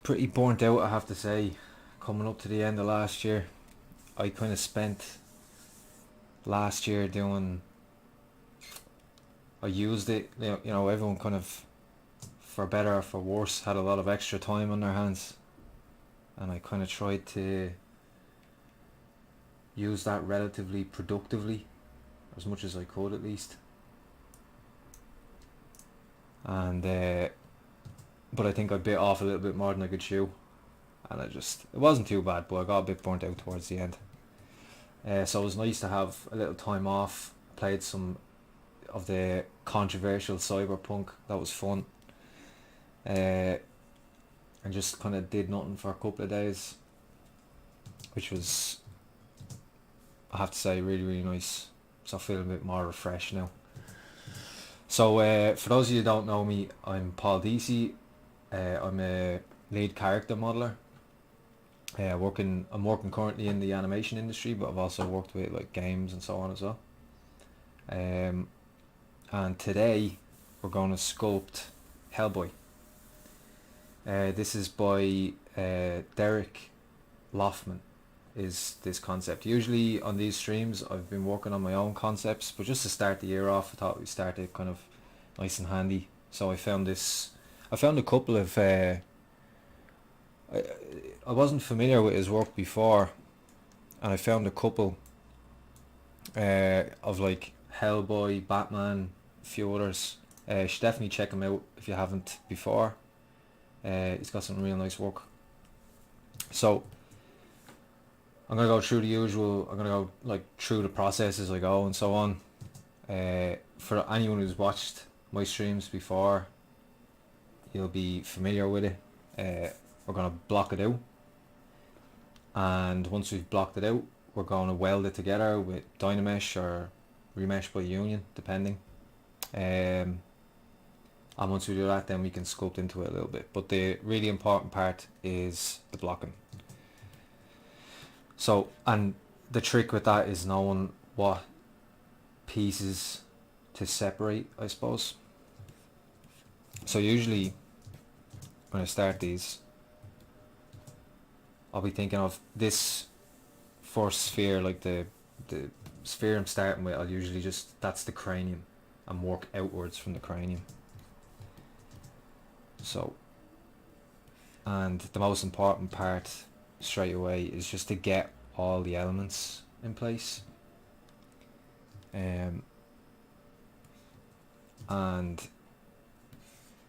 pretty burnt out, I have to say. Coming up to the end of last year, I kind of spent last year doing. I used it. Everyone kind of, for better or for worse, had a lot of extra time on their hands, and I kind of tried to use that relatively productively, as much as I could at least. And but I think I bit off a little bit more than I could chew, and it wasn't too bad, but I got a bit burnt out towards the end. So it was nice to have a little time off. Played some of the controversial Cyberpunk. That was fun. And just kind of did nothing for a couple of days, which was, I have to say, really, really nice. So I feel a bit more refreshed now. So for those of you who don't know me, I'm Paul Deasy. I'm a lead character modeler. I'm working currently in the animation industry, but I've also worked with like games and so on as well. And today we're going to sculpt Hellboy. This is by Derek Loffman, is this concept. Usually on these streams I've been working on my own concepts, but just to start the year off I thought we'd start it kind of nice and handy. So I found a couple of I wasn't familiar with his work before, and I found a couple of like Hellboy, Batman, a few others. You should definitely check him out if you haven't before. He's got some real nice work. So I'm gonna go through the usual. I'm gonna go like through the process as I go and so on. For anyone who's watched my streams before, you'll be familiar with it. We're gonna block it out, and once we've blocked it out, we're going to weld it together with Dynamesh or Remesh by Union, depending. And once we do that, then we can sculpt into it a little bit. But the really important part is the blocking. So, and the trick with that is knowing what pieces to separate, I suppose. So usually when I start these, I'll be thinking of this first sphere, like the sphere I'm starting with. I'll usually that's the cranium, and work outwards from the cranium. So, and the most important part straight away is just to get all the elements in place. And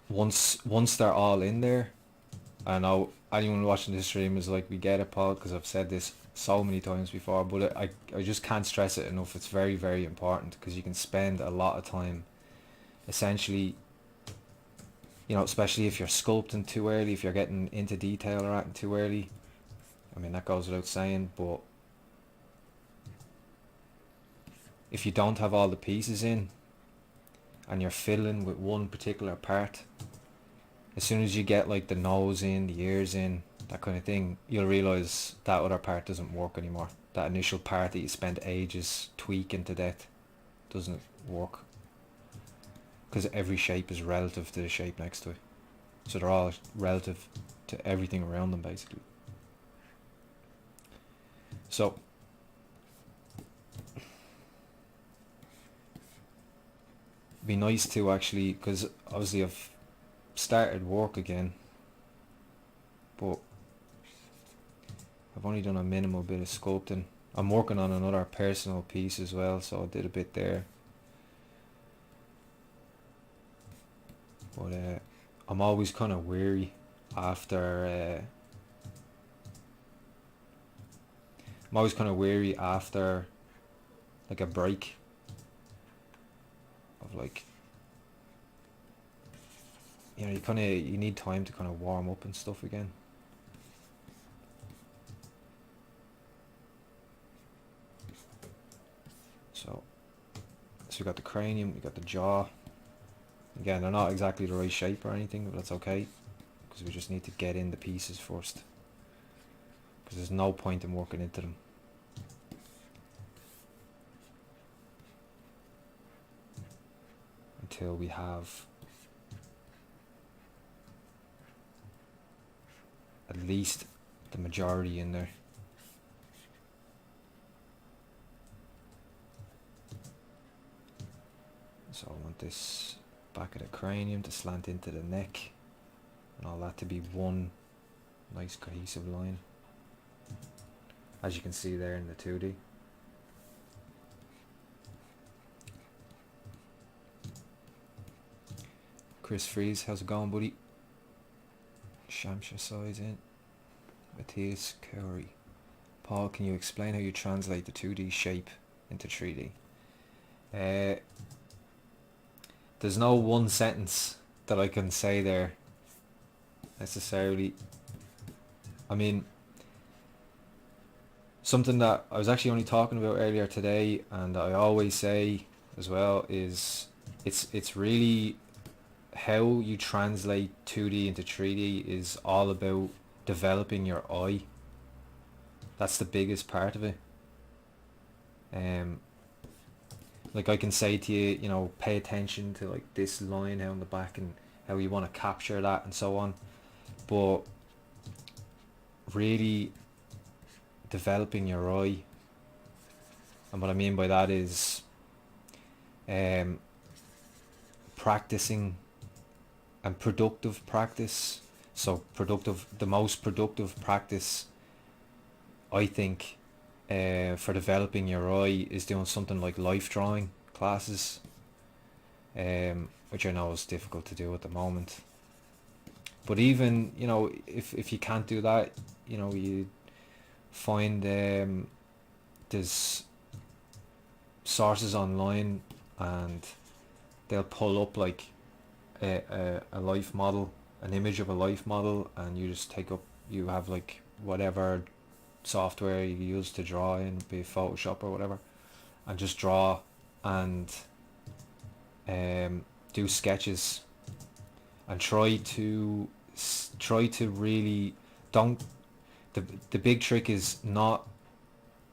once they're all in there, I know anyone watching this stream is like, we get it, Paul, because I've said this so many times before, but I just can't stress it enough. It's very, very important, because you can spend a lot of time essentially, especially if you're sculpting too early, if you're getting into detail or acting too early. I mean, that goes without saying, but if you don't have all the pieces in and you're fiddling with one particular part, as soon as you get like the nose in, the ears in, that kind of thing, you'll realise that other part doesn't work anymore. That initial part that you spent ages tweaking to death doesn't work, because every shape is relative to the shape next to it. So they're all relative to everything around them, basically. So it'd be nice to actually, because obviously I've started work again, but I've only done a minimal bit of sculpting. I'm working on another personal piece as well, so I did a bit there. But I'm always kind of weary after like a break of like, you need time to kind of warm up and stuff again. So we got the cranium, we got the jaw. Again, they're not exactly the right shape or anything, but that's okay, because we just need to get in the pieces first, because there's no point in working into them. Until we have at least the majority in there. So I want this back of the cranium to slant into the neck and all that to be one nice cohesive line, as you can see there in the 2D. Chris Freeze, how's it going, buddy? Shamsha size in. Matthias Cowrie. Paul, can you explain how you translate the 2D shape into 3D? There's no one sentence that I can say there necessarily. I mean, something that I was actually only talking about earlier today, and I always say as well, is it's really how you translate 2D into 3D is all about developing your eye. That's the biggest part of it. Like I can say to you, you know, pay attention to like this line out in the back and how you want to capture that and so on. But really developing your eye, and what I mean by that is practicing and productive practice. So the most productive practice I think for developing your eye is doing something like life drawing classes, which I know is difficult to do at the moment. But even, you know, if you can't do that, you know, you find there's sources online and they'll pull up like a life model, an image of a life model, and you just you have like whatever software you use to draw in, be it Photoshop or whatever, and just draw and do sketches and try to really don't. The big trick is not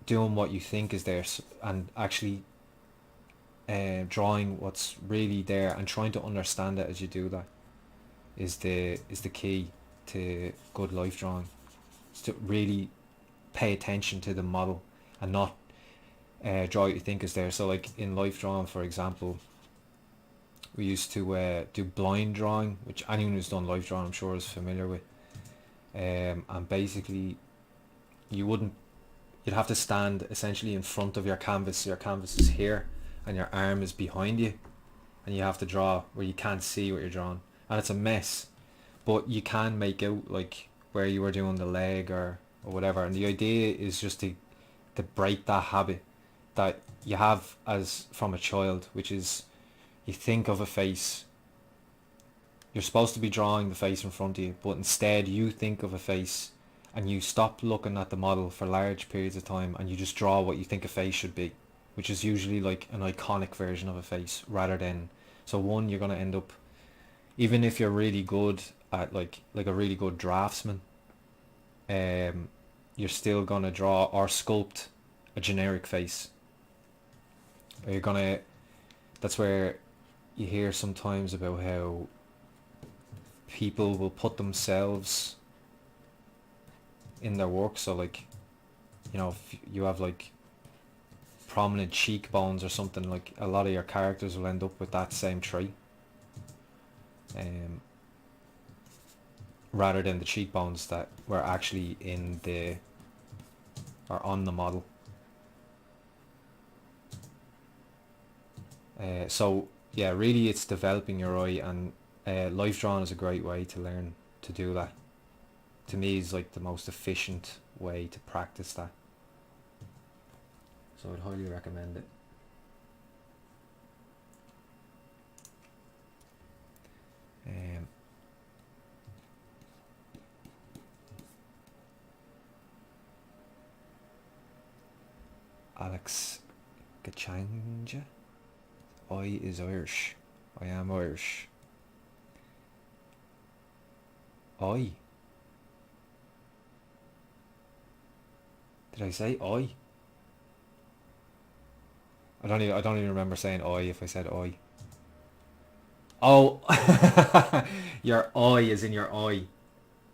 doing what you think is there and actually drawing what's really there and trying to understand it as you do that is the key to good life drawing. Is to really pay attention to the model and not draw what you think is there. So like in life drawing, for example, we used to do blind drawing, which anyone who's done life drawing I'm sure is familiar with. And basically you'd have to stand essentially in front of your canvas. Your canvas is here and your arm is behind you, and you have to draw where you can't see what you're drawing, and it's a mess, but you can make out like where you were doing the leg or whatever. And the idea is just to break that habit that you have as from a child, which is you think of a face, you're supposed to be drawing the face in front of you, but instead you think of a face and you stop looking at the model for large periods of time and you just draw what you think a face should be, which is usually like an iconic version of a face rather than. So one, you're going to end up, even if you're really good at like a really good draftsman, you're still going to draw or sculpt a generic face. Or you're going to, that's where you hear sometimes about how people will put themselves in their work. So like, you know, if you have like prominent cheekbones or something, like a lot of your characters will end up with that same trait, rather than the cheekbones that were actually in the or on the model. So yeah, really it's developing your eye, and life drawing is a great way to learn to do that. To me, is like the most efficient way to practice that. So I'd highly recommend it. Alex Gachanja. I is Irish. I am Irish. I. Did I say I? I don't even remember saying I if I said I. Oh, your eye is in your eye,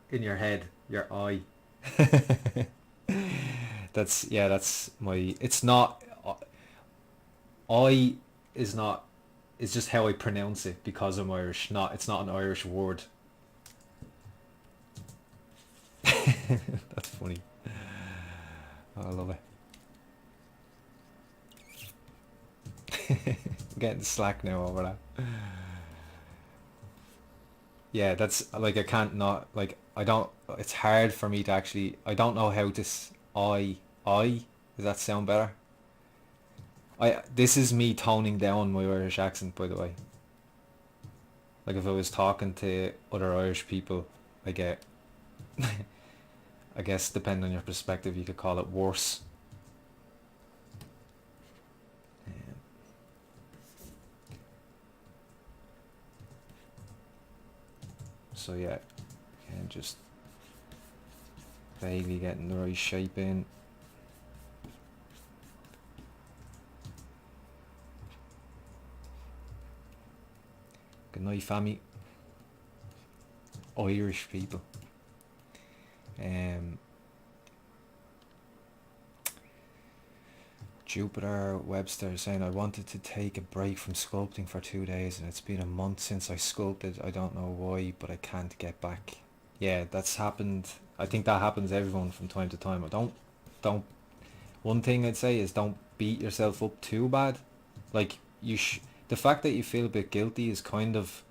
in your head. Your eye. That's my. It's not. I is not. It's just how I pronounce it because I'm Irish. Not. It's not an Irish word. That's funny. Oh, I love it. I'm getting slack now over that. Yeah, that's like I can't not like I don't. It's hard for me to actually. I don't know how to. I. Does that sound better? I. This is me toning down my Irish accent, by the way. Like if I was talking to other Irish people, I get. I guess depending on your perspective, you could call it worse. Um, so yeah, and just vaguely getting the right shape in. Good night, family. Irish people. Jupiter Webster is saying I wanted to take a break from sculpting for 2 days and it's been a month since I sculpted. I don't know why, but I can't get back. Yeah, that's happened. I think that happens to everyone from time to time. Don't. One thing I'd say is don't beat yourself up too bad. Like the fact that you feel a bit guilty is kind of.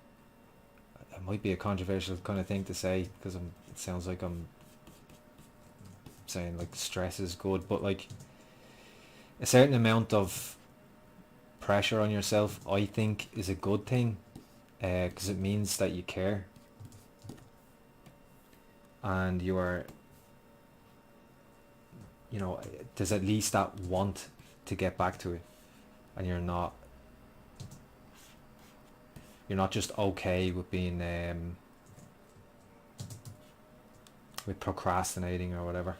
It might be a controversial kind of thing to say because it sounds like I'm saying like stress is good, but like a certain amount of pressure on yourself, I think, is a good thing, because it means that you care and you are, there's at least that want to get back to it, and you're not just okay with being with procrastinating or whatever.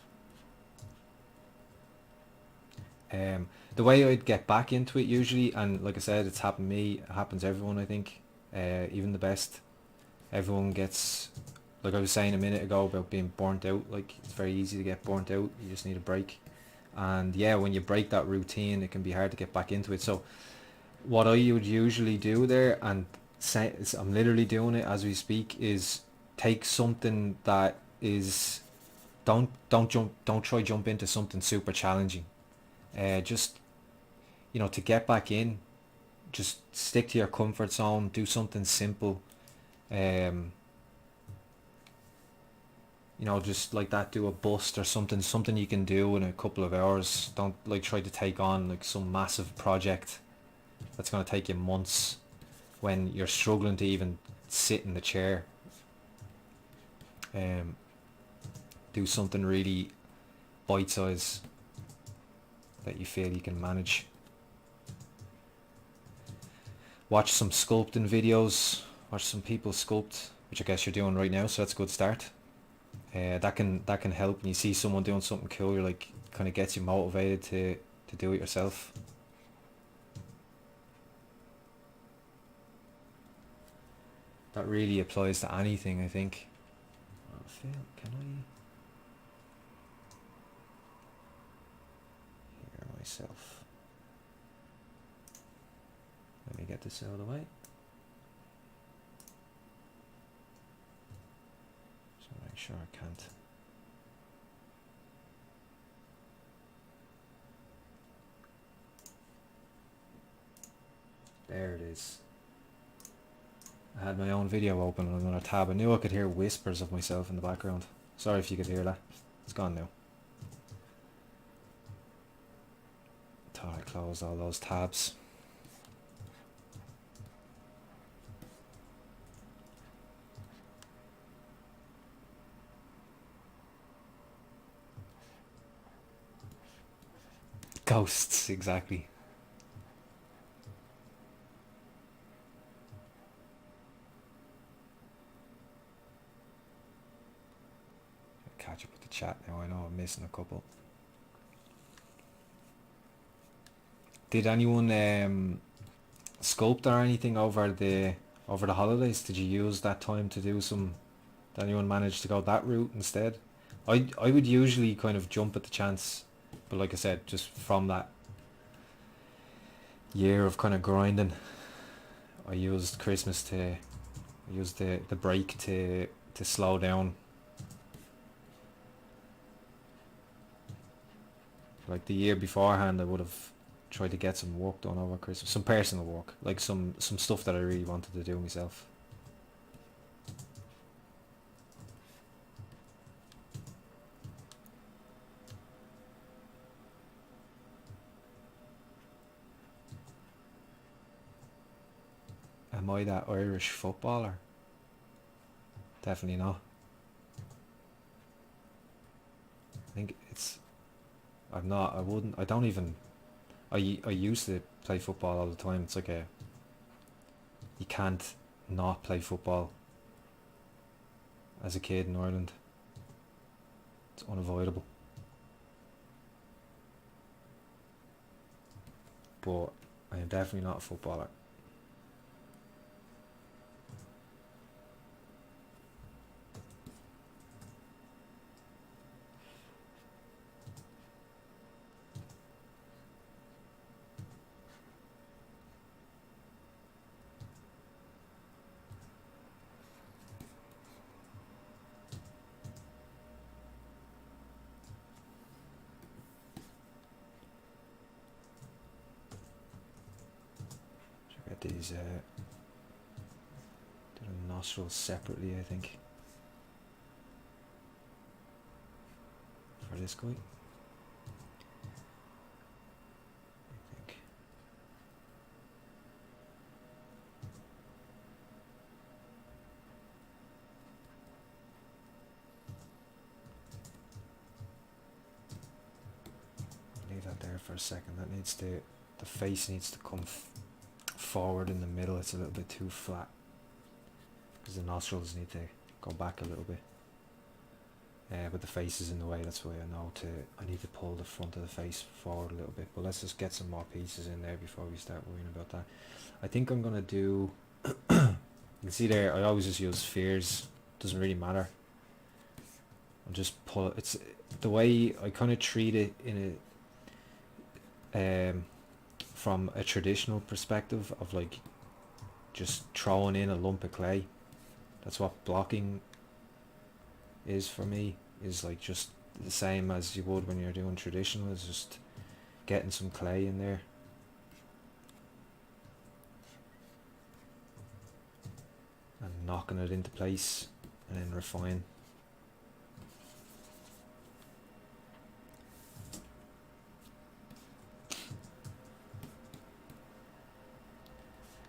The way I'd get back into it usually, and like I said, it's happened to me, it happens to everyone, I think, even the best. Everyone gets, like I was saying a minute ago about being burnt out, like it's very easy to get burnt out, you just need a break. And yeah, when you break that routine, it can be hard to get back into it. So what I would usually do there, and I'm literally doing it as we speak, is take something that is, don't try jump into something super challenging. Just to get back in, just stick to your comfort zone, do something simple. um just like that, do a bust or something you can do in a couple of hours. Don't like try to take on like some massive project that's going to take you months when you're struggling to even sit in the chair. Do something really bite size that you feel you can manage. Watch some sculpting videos, watch some people sculpt, which I guess you're doing right now, so that's a good start. That can help. When you see someone doing something cool, you're like, kind of gets you motivated to do it yourself. That really applies to anything, I think. Oh, Phil, can I hear myself? Let me get this out of the way. So make sure I can't. There it is. I had my own video open on another tab. I knew I could hear whispers of myself in the background. Sorry if you could hear that. It's gone now. Thought I closed all those tabs. Ghosts, exactly. Catch up with the chat now. I know I'm missing a couple. Did anyone sculpt or anything over the holidays? Did you use that time to do some? Did anyone manage to go that route instead? I would usually kind of jump at the chance, but like I said, just from that year of kind of grinding, I used Christmas to, I used the break to slow down. Like the year beforehand, I would have tried to get some work done over Christmas, some personal work, like some stuff that I really wanted to do myself. Am I that Irish footballer? Definitely not. I think it's, I'm not, I wouldn't, I don't even, I used to play football all the time. It's like you can't not play football as a kid in Ireland. It's unavoidable. But I am definitely not a footballer. Get these do the nostrils separately, I think, for this guy. I think. Leave that there for a second. That needs to, the face needs to come forward in the middle. It's a little bit too flat because the nostrils need to go back a little bit. But the face is in the way. That's why I need to pull the front of the face forward a little bit. But let's just get some more pieces in there before we start worrying about that. I think I'm gonna do you can see there, I always just use spheres. Doesn't really matter. I'll just pull it. It's the way I kind of treat it in a from a traditional perspective of like just throwing in a lump of clay. That's what blocking is for me, is like just the same as you would when you're doing traditional, is just getting some clay in there. And knocking it into place and then refine.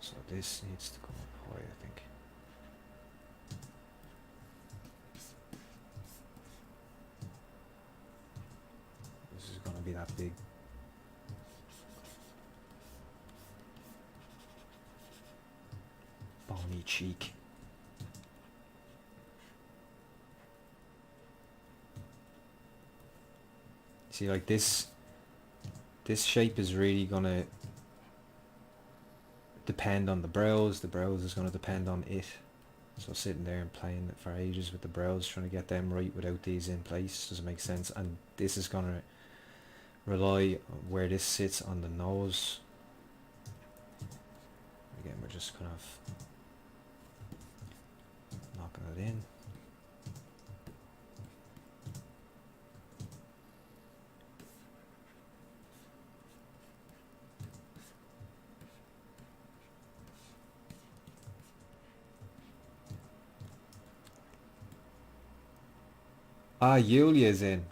So this needs to come up high, I think. This is going to be that big. Bony cheek. See, like this shape is really going to depend on the brows. The brows is going to depend on it. So sitting there and playing it for ages with the brows, trying to get them right without these in place doesn't make sense. And this is going to rely on where this sits on the nose. Again, we're just kind of knocking it in. Ah, Yulia's in.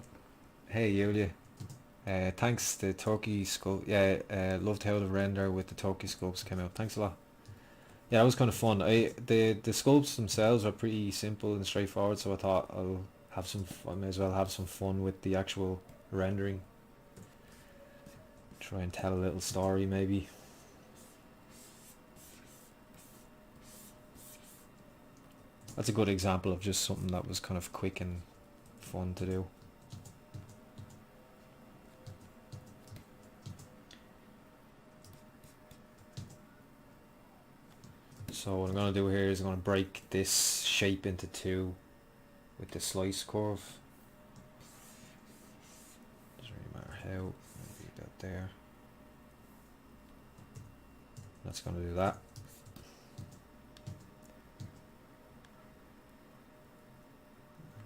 Hey, Yulia. Thanks, the turkey sculpt. Yeah, loved how the render with the turkey sculpts came out. Thanks a lot. Yeah, that was kind of fun. The sculpts themselves are pretty simple and straightforward, so I thought I may as well have some fun with the actual rendering. Try and tell a little story, maybe. That's a good example of just something that was kind of quick and fun to do. So what I'm going to do here is I'm going to break this shape into two with the slice curve. out, maybe about there. That's going to do that.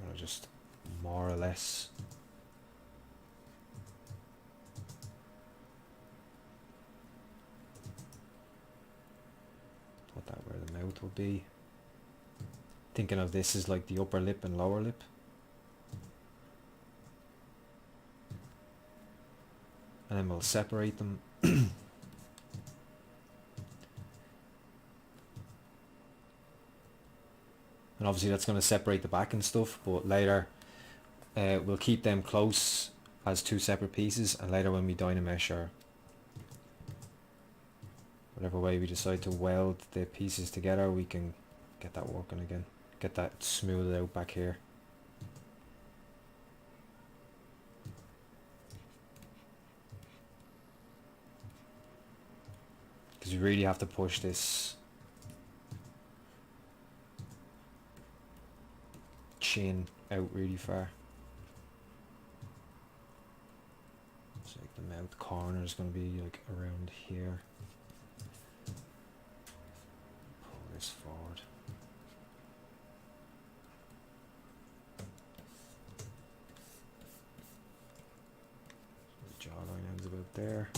I'm going to just more or less put that where the mouth will be. Thinking of this as like the upper lip and lower lip. And then we'll separate them. And obviously that's going to separate the back and stuff, but later we'll keep them close as two separate pieces, and later when we dynamesh or whatever way we decide to weld the pieces together, we can get that working again, get that smoothed out back here. Because you really have to push this chin out really far. So like the mouth corner is going to be like around here. Pull this forward. So the jawline ends about there.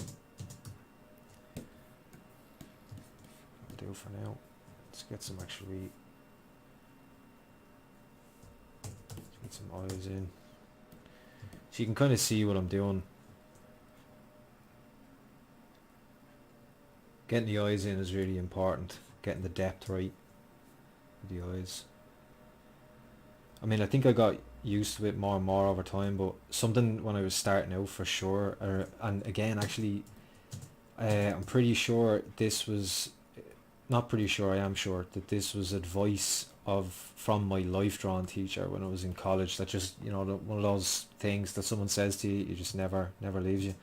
That'll do for now. Let's get some actually. Get some eyes in. So you can kind of see what I'm doing. Getting the eyes in is really important. Getting the depth right with the eyes. I mean, I think I got used to it more and more over time, but something when I was starting out for sure, and again actually, I'm pretty sure this was, not pretty sure, I am sure that this was advice from my life drawing teacher when I was in college, that just, you know, one of those things that someone says to you, you just never leaves you,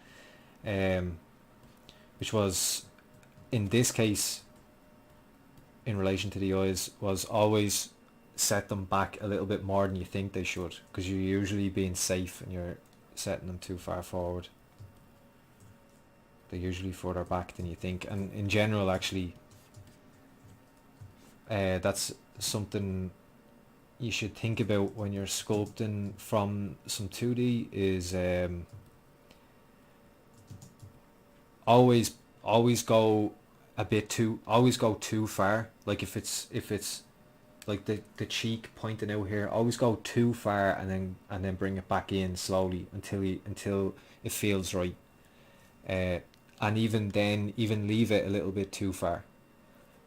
which was, in this case, in relation to the eyes, was always set them back a little bit more than you think they should, because you're usually being safe and you're setting them too far forward. They're usually further back than you think, and in general actually, that's something you should think about when you're sculpting from some 2D, is always go too far. Like if it's like the cheek pointing out here, always go too far and then bring it back in slowly until it feels right, and even then leave it a little bit too far,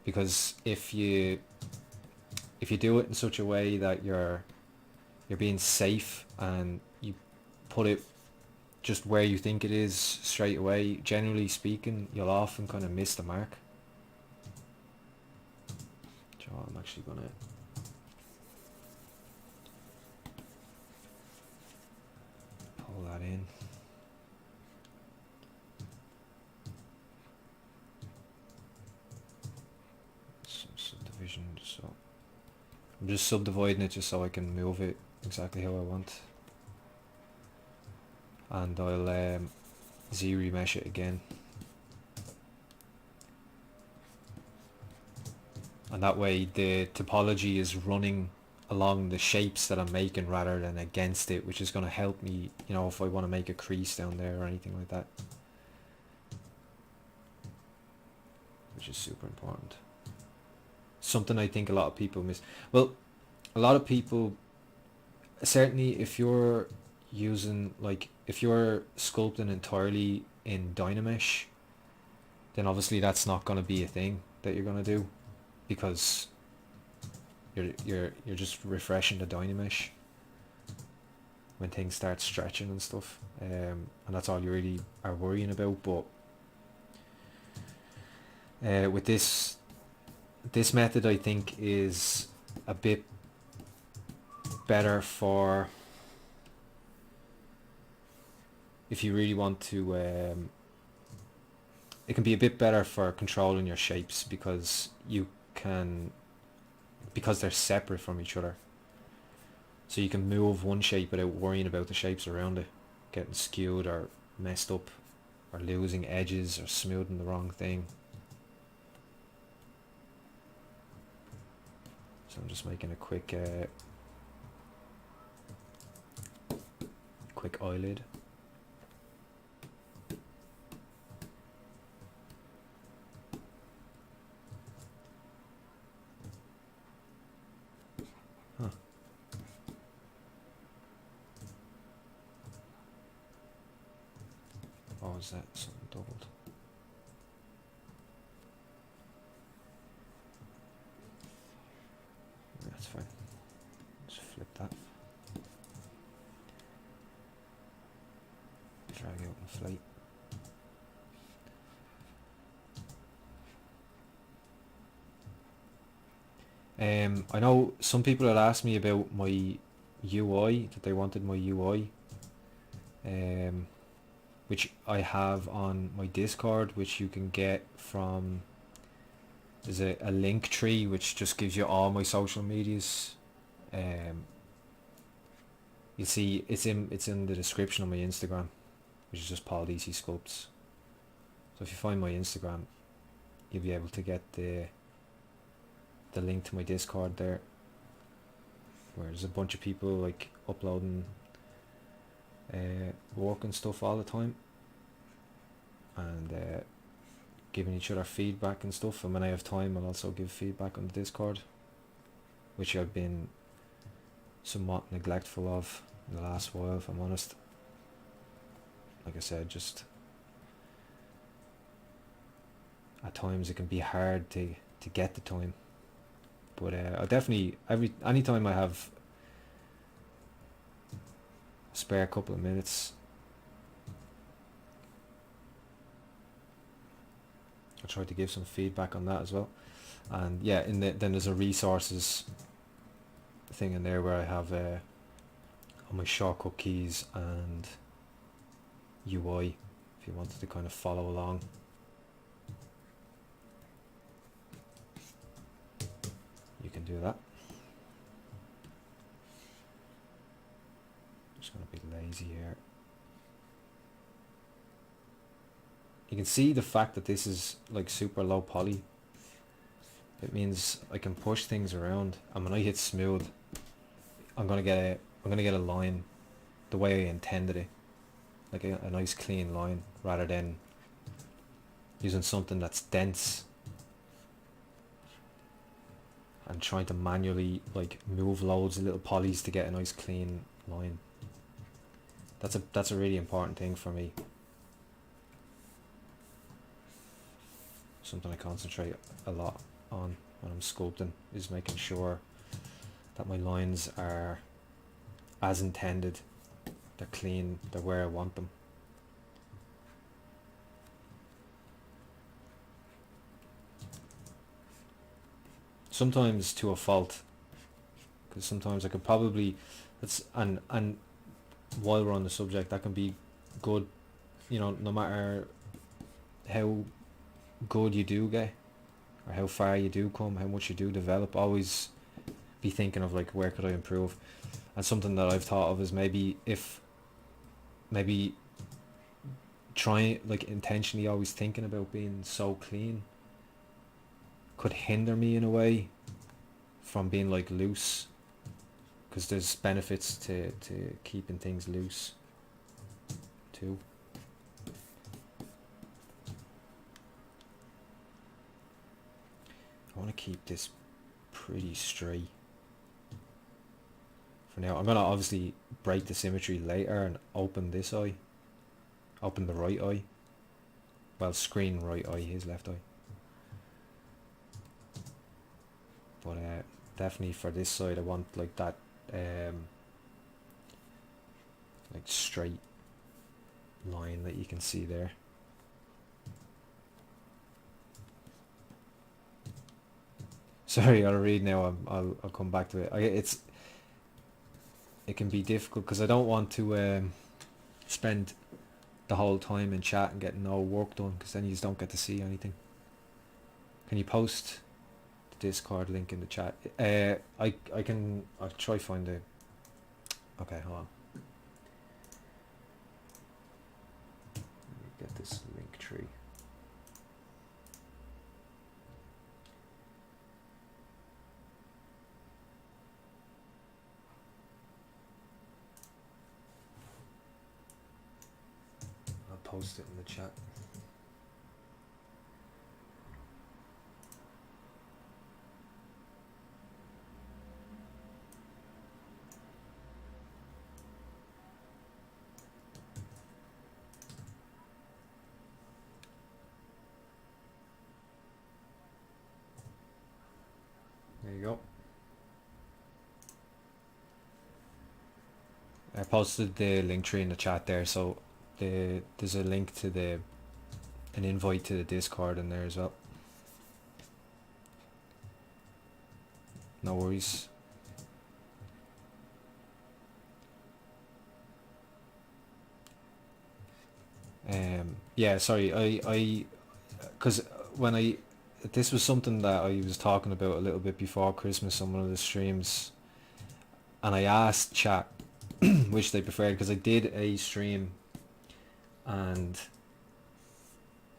because if you do it in such a way that you're being safe and you put it just where you think it is straight away, generally speaking, you'll often kind of miss the mark. So I'm actually gonna pull that in. Some subdivision, so I'm just subdividing it just so I can move it exactly how I want. And I'll Z-remesh it again. And that way the topology is running along the shapes that I'm making rather than against it, which is going to help me, you know, if I want to make a crease down there or anything like that. Which is super important. Something I think a lot of people miss. Well, a lot of people, certainly if you're using, like, if you're sculpting entirely in Dynamesh, then obviously that's not going to be a thing that you're going to do, because you're just refreshing the Dynamesh when things start stretching and stuff, and that's all you really are worrying about. But with this method, I think is a bit better for if you really want to, it can be a bit better for controlling your shapes, because they're separate from each other, so you can move one shape without worrying about the shapes around it getting skewed or messed up or losing edges or smoothing the wrong thing. So I'm just making a quick eyelid. Huh. What was that? Something doubled. That's fine. Just flip that. Drag out inflate. I know some people had asked me about my UI, that they wanted my UI, which I have on my Discord, which you can get from, there's a link tree which just gives you all my social medias. You'll see it's in the description of my Instagram, which is just Paul Deasy Sculpts. So if you find my Instagram, you'll be able to get the link to my Discord there, where there's a bunch of people like uploading work and stuff all the time, and giving each other feedback and stuff. And when I have time, I'll also give feedback on the Discord, which I've been somewhat neglectful of in the last while, if I'm honest. Like I said, just at times it can be hard to get the time. But I definitely, anytime I have a spare couple of minutes, I'll try to give some feedback on that as well. And yeah, then there's a resources thing in there where I have all my shortcut keys and UI, if you wanted to kind of follow along. You can do that. Just gonna be lazy here. You can see the fact that this is like super low poly. It means I can push things around, and when I hit smooth, I'm gonna get a line the way I intended it, like a nice clean line, rather than using something that's dense and trying to manually like move loads of little polys to get a nice clean line. That's a really important thing for me. Something I concentrate a lot on when I'm sculpting, is making sure that my lines are as intended, they're clean, they're where I want them. Sometimes to a fault, because sometimes I could probably, and while we're on the subject, that can be good, you know, no matter how good you do get, or how far you do come, how much you do develop, always be thinking of like, where could I improve? And something that I've thought of is maybe trying, like intentionally always thinking about being so clean could hinder me in a way from being like loose, because there's benefits to keeping things loose too. I want to keep this pretty straight for now. I'm going to obviously break the symmetry later and open this eye, open the right eye, well, screen right eye, his left eye. But definitely for this side I want like that like straight line that you can see there. Sorry, I'll read now. I'll come back to it. It can be difficult because I don't want to spend the whole time in chat and get no work done, because then you just don't get to see anything. Can you post the Discord link in the chat? I'll try find the. Okay, hold on. tree. I'll post it in the chat. There you go. I posted the link tree in the chat there, so there's a link to an invite to the Discord in there as well. No worries. Yeah, sorry, because this was something that I was talking about a little bit before Christmas on one of the streams, and I asked chat which they preferred, because I did a stream and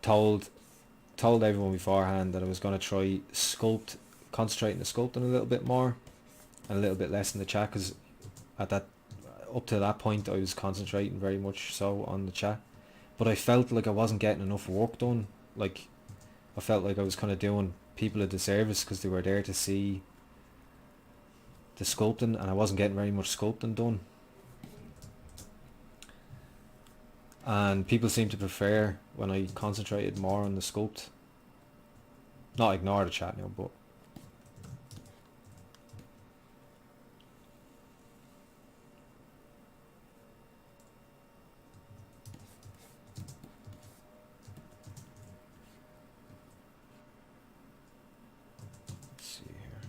told everyone beforehand that I was going to try concentrating the sculpting a little bit more and a little bit less in the chat, because up to that point I was concentrating very much so on the chat, but I felt like I wasn't getting enough work done. Like, I felt like I was kind of doing people a disservice because they were there to see the sculpting, and I wasn't getting very much sculpting done. And people seem to prefer when I concentrated more on the sculpt. Not ignore the chat now, but let's see here.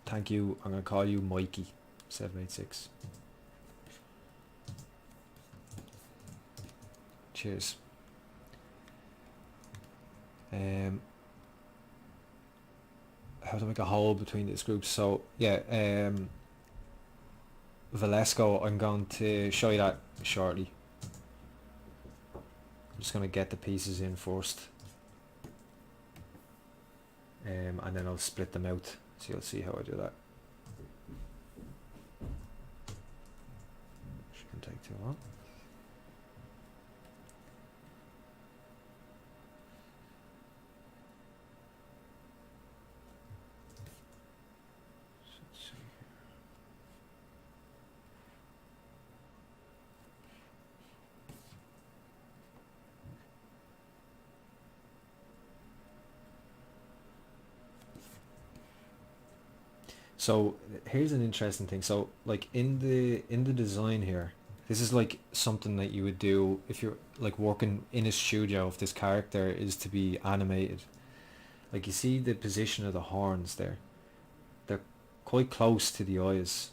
Thank you. I'm going to call you Mikey786. Cheers. How to make a hole between these groups. So yeah, Valesco, I'm going to show you that shortly. I'm just going to get the pieces in first, and then I'll split them out, so you'll see how I do that. Shouldn't take too long. So here's an interesting thing. So like in the design here, this is like something that you would do if you're like working in a studio, if this character is to be animated. Like, you see the position of the horns there. They're quite close to the eyes,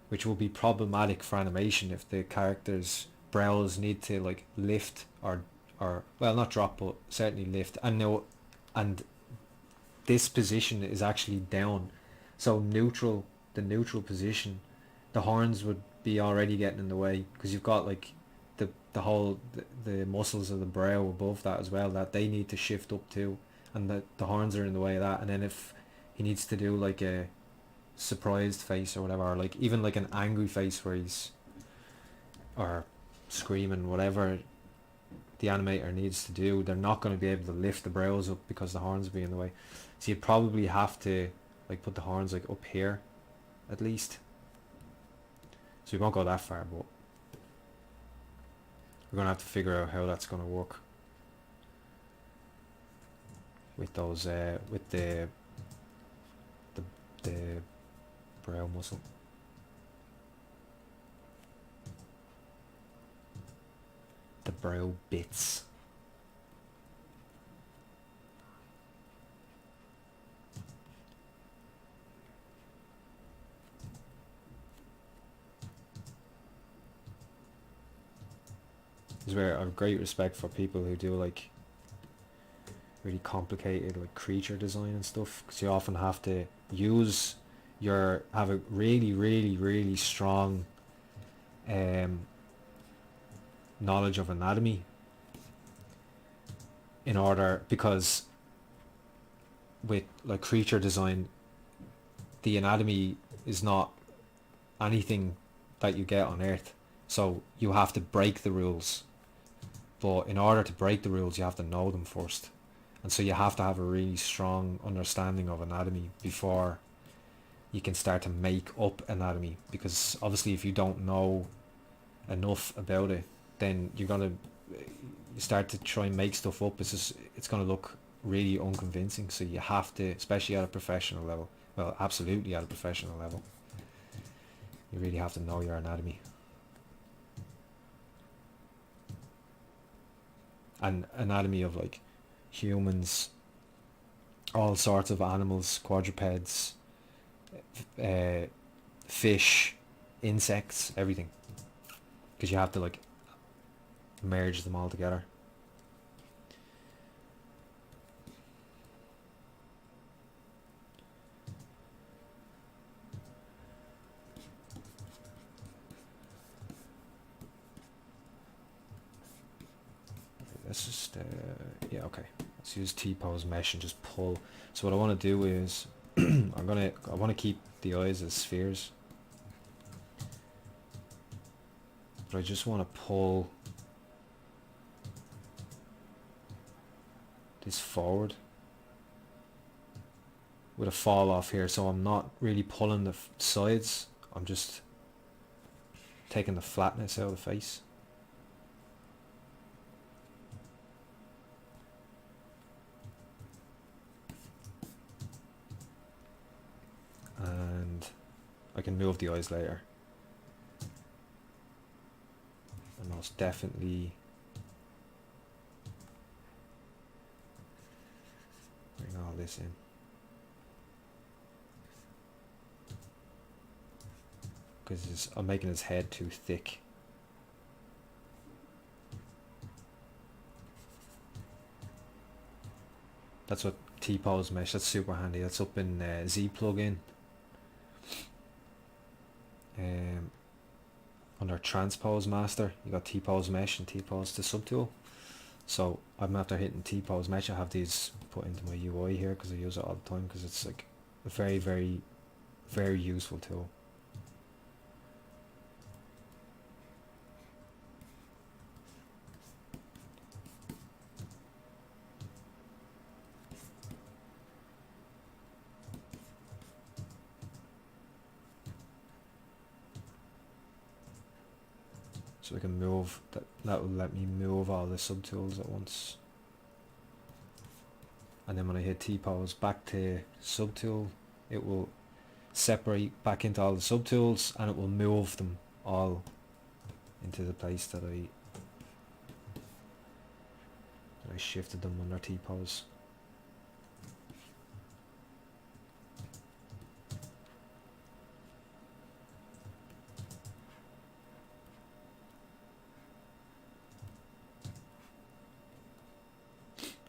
which will be problematic for animation if the character's brows need to like lift or well, not drop, but certainly lift. And this position is actually down. So the neutral position, the horns would be already getting in the way, because you've got like the muscles of the brow above that as well, that they need to shift up too, and the horns are in the way of that. And then if he needs to do like a surprised face or whatever, or like even like an angry face where he's or screaming, whatever the animator needs to do, they're not going to be able to lift the brows up because the horns will be in the way. So you'd probably have to like put the horns like up here at least. So we won't go that far, but we're gonna have to figure out how that's gonna work with those with the brow muscle. The brow bits. is where I have great respect for people who do like really complicated like creature design and stuff, because you often have to have a really strong knowledge of anatomy in order, because with like creature design, the anatomy is not anything that you get on Earth, so you have to break the rules. But in order to break the rules, you have to know them first, and so you have to have a really strong understanding of anatomy before you can start to make up anatomy. Because obviously, if you don't know enough about it, then you start to try and make stuff up. It's gonna look really unconvincing. So you have to, especially at a professional level, well, absolutely at a professional level, you really have to know your anatomy. And anatomy of like humans, all sorts of animals, quadrupeds, fish, insects, everything, because you have to like merge them all together. Let's just yeah, okay, let's use T-pose mesh and just pull. So what I want to do is I want to keep the eyes as spheres, but I just want to pull this forward with a fall off here, so I'm not really pulling the sides, I'm just taking the flatness out of the face. And I can move the eyes later. And most definitely bring all this in. Because I'm making his head too thick. That's what T-pose mesh, that's super handy. That's up in Z plugin. Under transpose master, you got T-pose mesh and T-pose to subtool. So I'm after hitting T-pose mesh, I have these put into my UI here because I use it all the time, because it's like a very useful tool. So we can move, that will let me move all the subtools at once. And then when I hit T-pose back to subtool, it will separate back into all the subtools and it will move them all into the place that I shifted them under T-pose.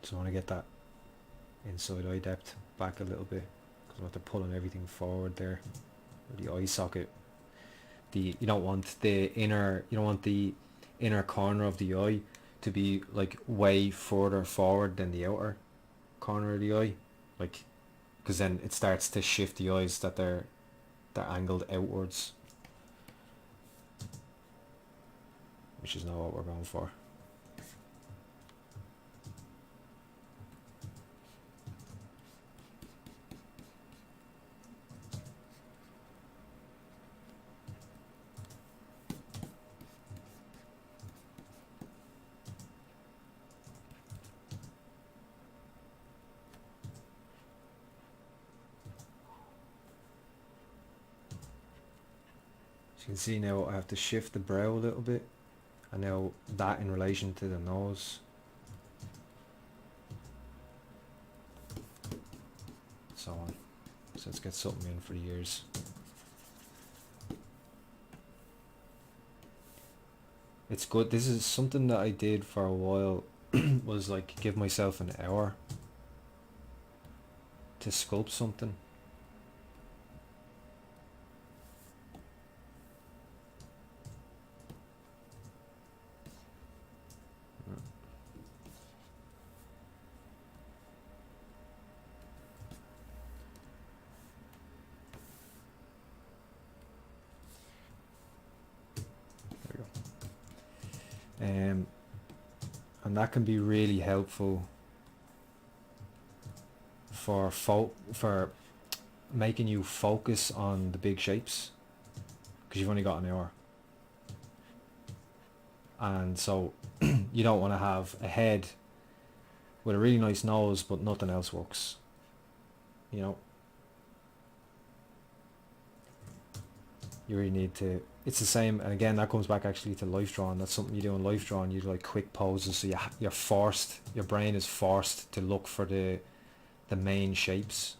So I want to get that inside eye depth back a little bit, because I'm after pulling everything forward there. The eye socket, you don't want the inner corner of the eye to be like way further forward than the outer corner of the eye, like, because then it starts to shift the eyes that they're angled outwards, which is not what we're going for. You can see now I have to shift the brow a little bit, and now that in relation to the nose. So on. So let's get something in for the ears. It's good. This is something that I did for a while. Was like give myself an hour to sculpt something. There we go. And that can be really helpful for making you focus on the big shapes, because you've only got an hour. And so you don't want to have a head with a really nice nose but nothing else works, you know. You really need to, it's the same, and again that comes back actually to life drawing. That's something you do in life drawing. You do like quick poses, so you're forced, your brain is forced to look for the main shapes.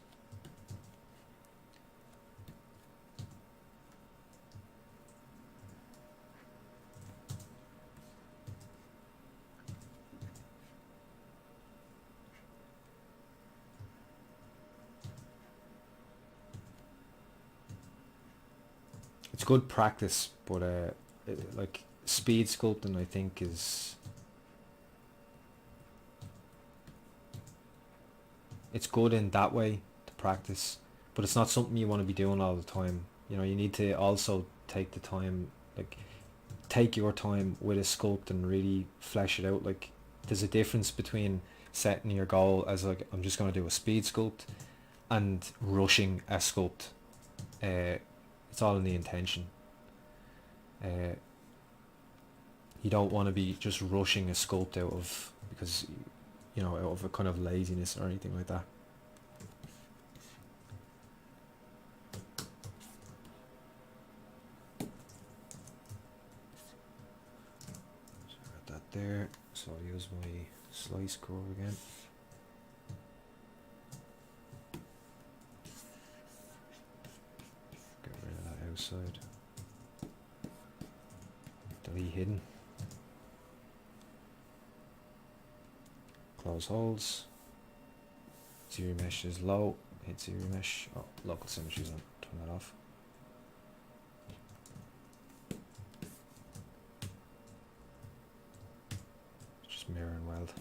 It's good practice, but like speed sculpting I think is, it's good in that way to practice, but it's not something you want to be doing all the time. You know, you need to also take the time, like take your time with a sculpt and really flesh it out. Like there's a difference between setting your goal as like I'm just going to do a speed sculpt and rushing a sculpt. It's all in the intention. You don't want to be just rushing a sculpt out of, because you know, out of a kind of laziness or anything like that. So I got that there, so I'll use my slice curve again. Get rid of that outside. Delete hidden. Close holes. Zero mesh is low. Hit zero mesh. Oh, local symmetry's on. Turn that off. Just mirror and weld.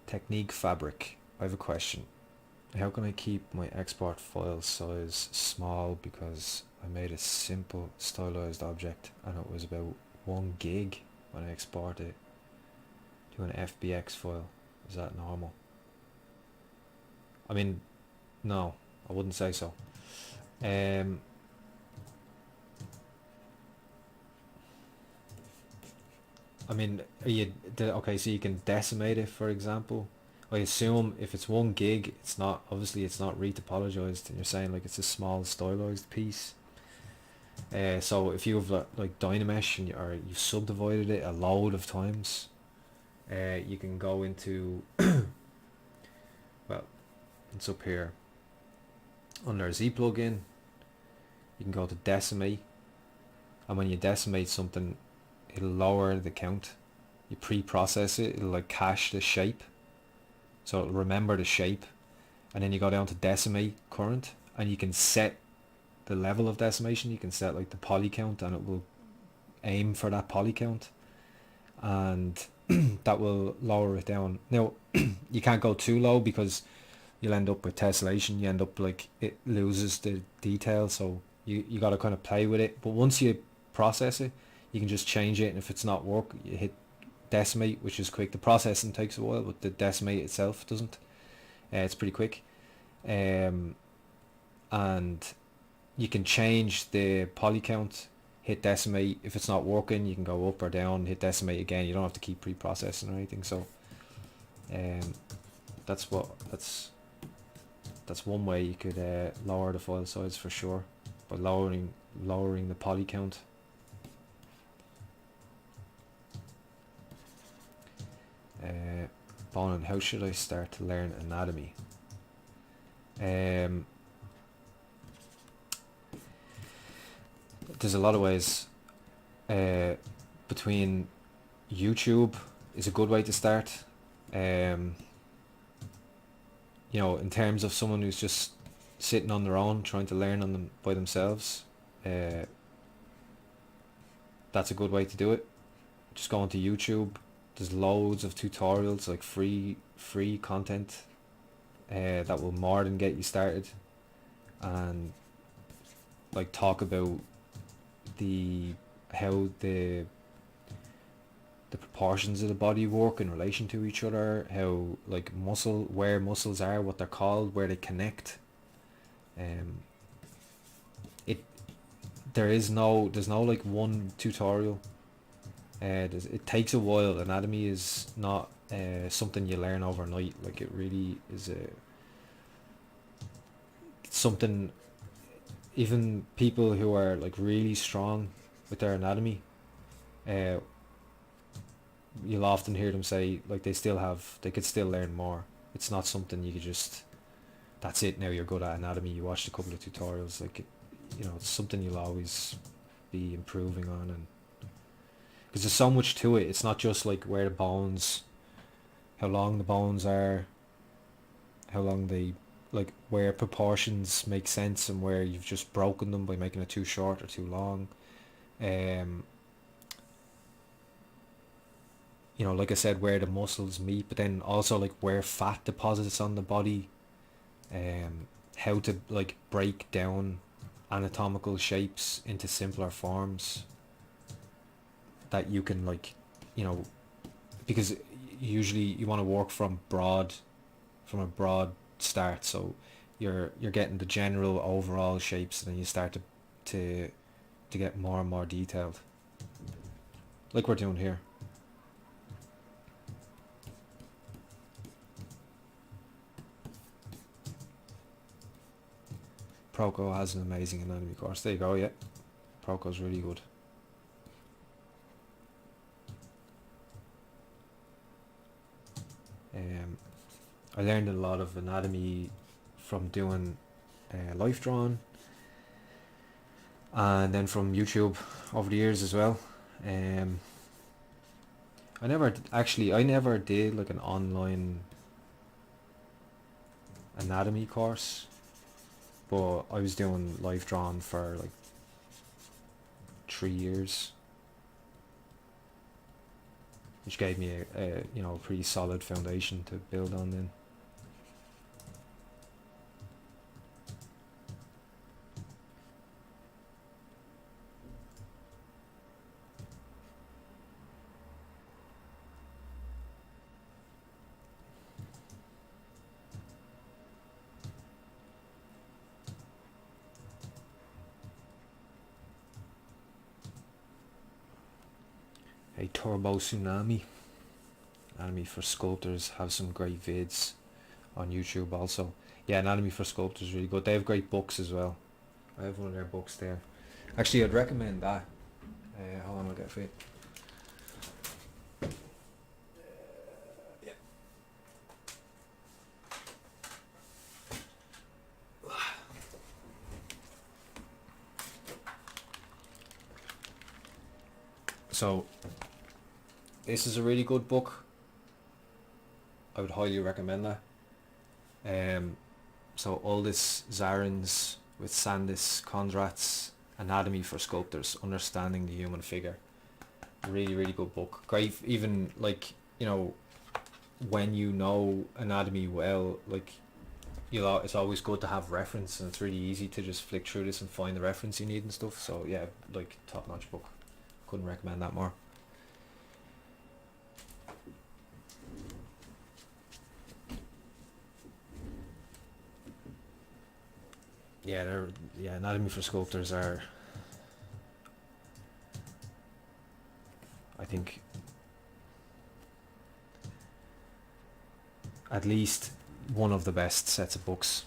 Technique fabric. I have a question. How can I keep my export file size small, because I made a simple stylized object and it was about 1 gig when I export it to an FBX file. Is that normal? I mean, no, I wouldn't say so. I mean, okay, so you can decimate it, for example. I assume if it's 1 gig, it's not, obviously it's not retopologized, and you're saying like it's a small stylized piece. So if you have like Dynamesh and or you've subdivided it a load of times, you can go into, well, it's up here under Z plugin. You can go to decimate, and when you decimate something, it'll lower the count. You pre-process it, it'll like cache the shape, so it'll remember the shape, and then you go down to decimate current, and you can set the level of decimation. You can set like the poly count, and it will aim for that poly count, and that will lower it down. Now you can't go too low, because you'll end up with tessellation. You end up like it loses the detail, so you got to kind of play with it. But once you process it, you can just change it, and if it's not work, you hit decimate, which is quick. The processing takes a while, but the decimate itself doesn't. It's pretty quick. And you can change the poly count, hit decimate. If it's not working, you can go up or down, hit decimate again. You don't have to keep pre-processing or anything. So that's one way you could lower the file size for sure, by lowering the poly count. bone and how should I start to learn anatomy? There's a lot of ways. Between YouTube is a good way to start. In terms of someone who's just sitting on their own, trying to learn on them by themselves, that's a good way to do it. Just go onto YouTube. There's loads of tutorials, like free content, that will more than get you started, and like talk about how the proportions of the body work in relation to each other, how like where muscles are, what they're called, where they connect. There's no like one tutorial. It takes a while. Anatomy is not something you learn overnight. Like, it really is something. Even people who are like really strong with their anatomy, you'll often hear them say like they could still learn more. It's not something you could just, that's it, now you're good at anatomy, you watched a couple of tutorials. Like, it's something you'll always be improving on, and because there's so much to it. It's not just like where the bones, how long the bones are, how long they, like where proportions make sense and where you've just broken them by making it too short or too long. Like I said, where the muscles meet, but then also like where fat deposits on the body, how to like break down anatomical shapes into simpler forms that you can, like, because usually you want to work from a broad start, so you're getting the general overall shapes, and then you start to get more and more detailed, like we're doing here. Proco has an amazing anatomy course. There you go. Yeah, Proco's really good. I learned a lot of anatomy from doing life drawing, and then from YouTube over the years as well. I never did like an online anatomy course, but I was doing life drawing for like 3 years, which gave me a pretty solid foundation to build on then. A Turbo Tsunami, Anatomy for Sculptors, have some great vids on YouTube also. Yeah, Anatomy for Sculptors is really good. They have great books as well. I have one of their books there. Actually, I'd recommend that. Hold on, I'll get it for you. Yeah. So, this is a really good book. I would highly recommend that. So Aldous Zarins with Sandis Kondrat's Anatomy for Sculptors, Understanding the Human Figure. Really, really good book. Great, even like, when you know anatomy well, like, it's always good to have reference, and it's really easy to just flick through this and find the reference you need and stuff. So yeah, like, top-notch book. Couldn't recommend that more. Yeah, Anatomy for Sculptors are, I think, at least one of the best sets of books.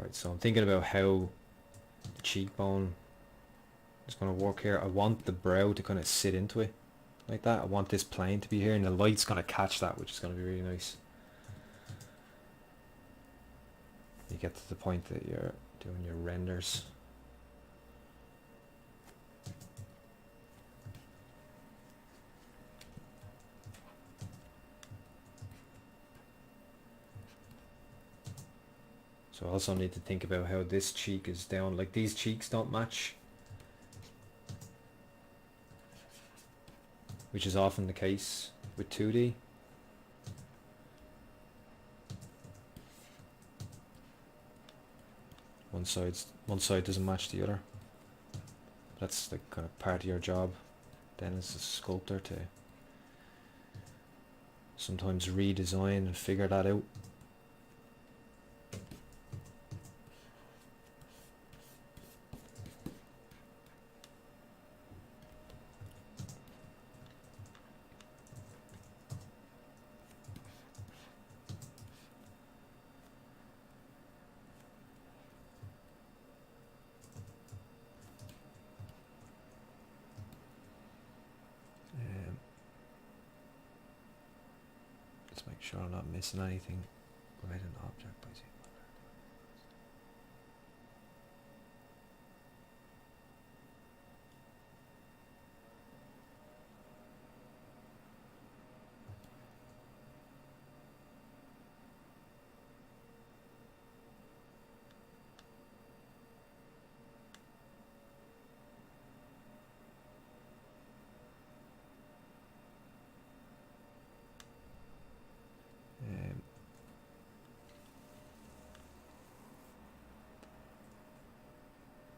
Alright, so I'm thinking about how the cheekbone is going to work here. I want the brow to kind of sit into it like that. I want this plane to be here, and the light's going to catch that, which is going to be really nice. You get to the point that you're doing your renders. So I also need to think about how this cheek is down. Like, these cheeks don't match, which is often the case with 2D. One side doesn't match the other. That's like kind of part of your job then as a sculptor, to sometimes redesign and figure that out. Let's make sure I'm not missing anything. Write an object by Z.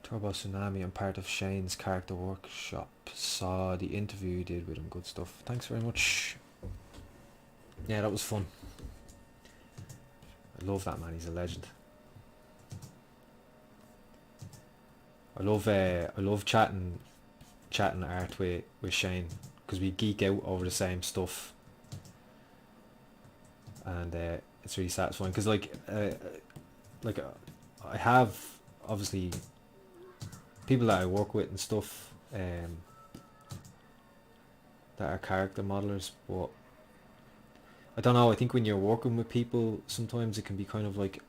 Turbo Tsunami, I'm part of Shane's character workshop. Saw the interview you did with him. Good stuff. Thanks very much. Yeah, that was fun. I love that man. He's a legend. I love chatting art with Shane, because we geek out over the same stuff, and it's really satisfying. Because I have obviously people that I work with and stuff that are character modelers, but I don't know, I think when you're working with people, sometimes it can be kind of like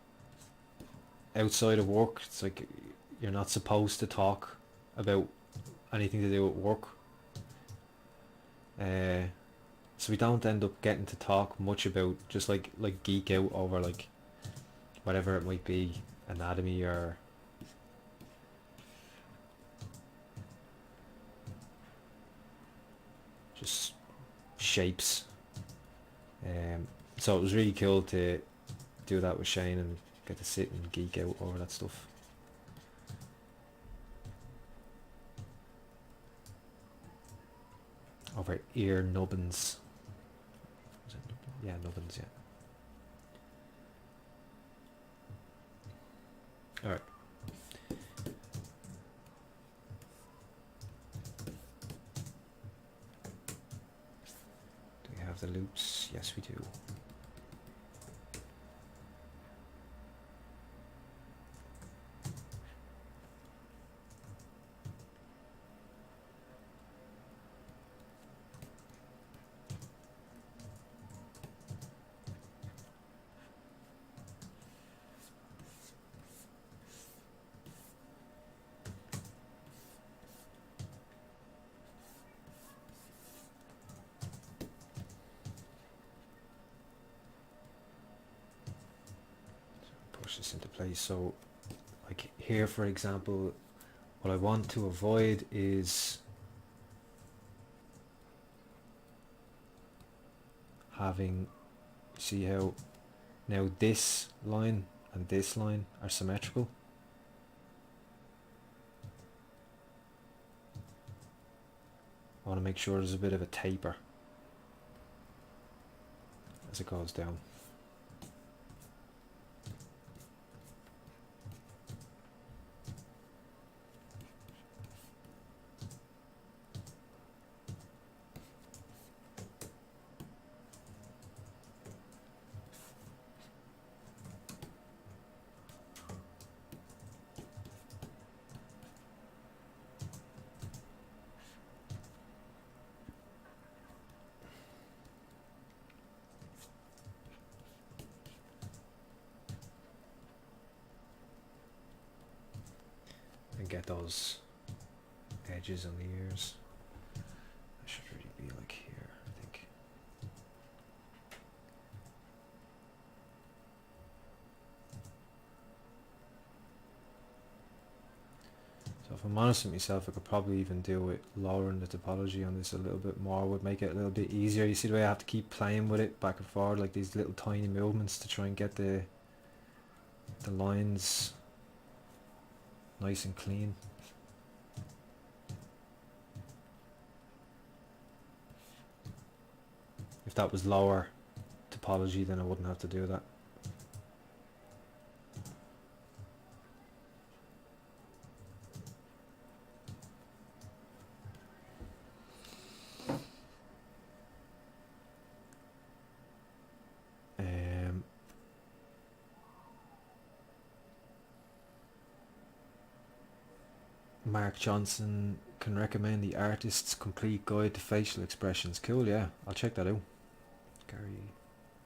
outside of work. It's like you're not supposed to talk about anything to do with work, so we don't end up getting to talk much about just like geek out over like whatever it might be, anatomy or just shapes. So it was really cool to do that with Shane and get to sit and geek out over that stuff. Over ear nubbins. Was it nubbins? Yeah, nubbins, yeah. Alright. Do we have the loops? Yes, we do. This into place. So like here, for example, what I want to avoid is having, see how now this line and this line are symmetrical. I want to make sure there's a bit of a taper as it goes down. get those edges on the ears. That should really be like here, I think. So if I'm honest with myself, I could probably even do it lowering the topology on this a little bit more, would make it a little bit easier. You see the way I have to keep playing with it back and forward, like these little tiny movements to try and get the lines nice and clean. If that was lower topology, then I wouldn't have to do that. Mark Johnson can recommend the artist's complete guide to facial expressions. Cool, yeah, I'll check that out. Gary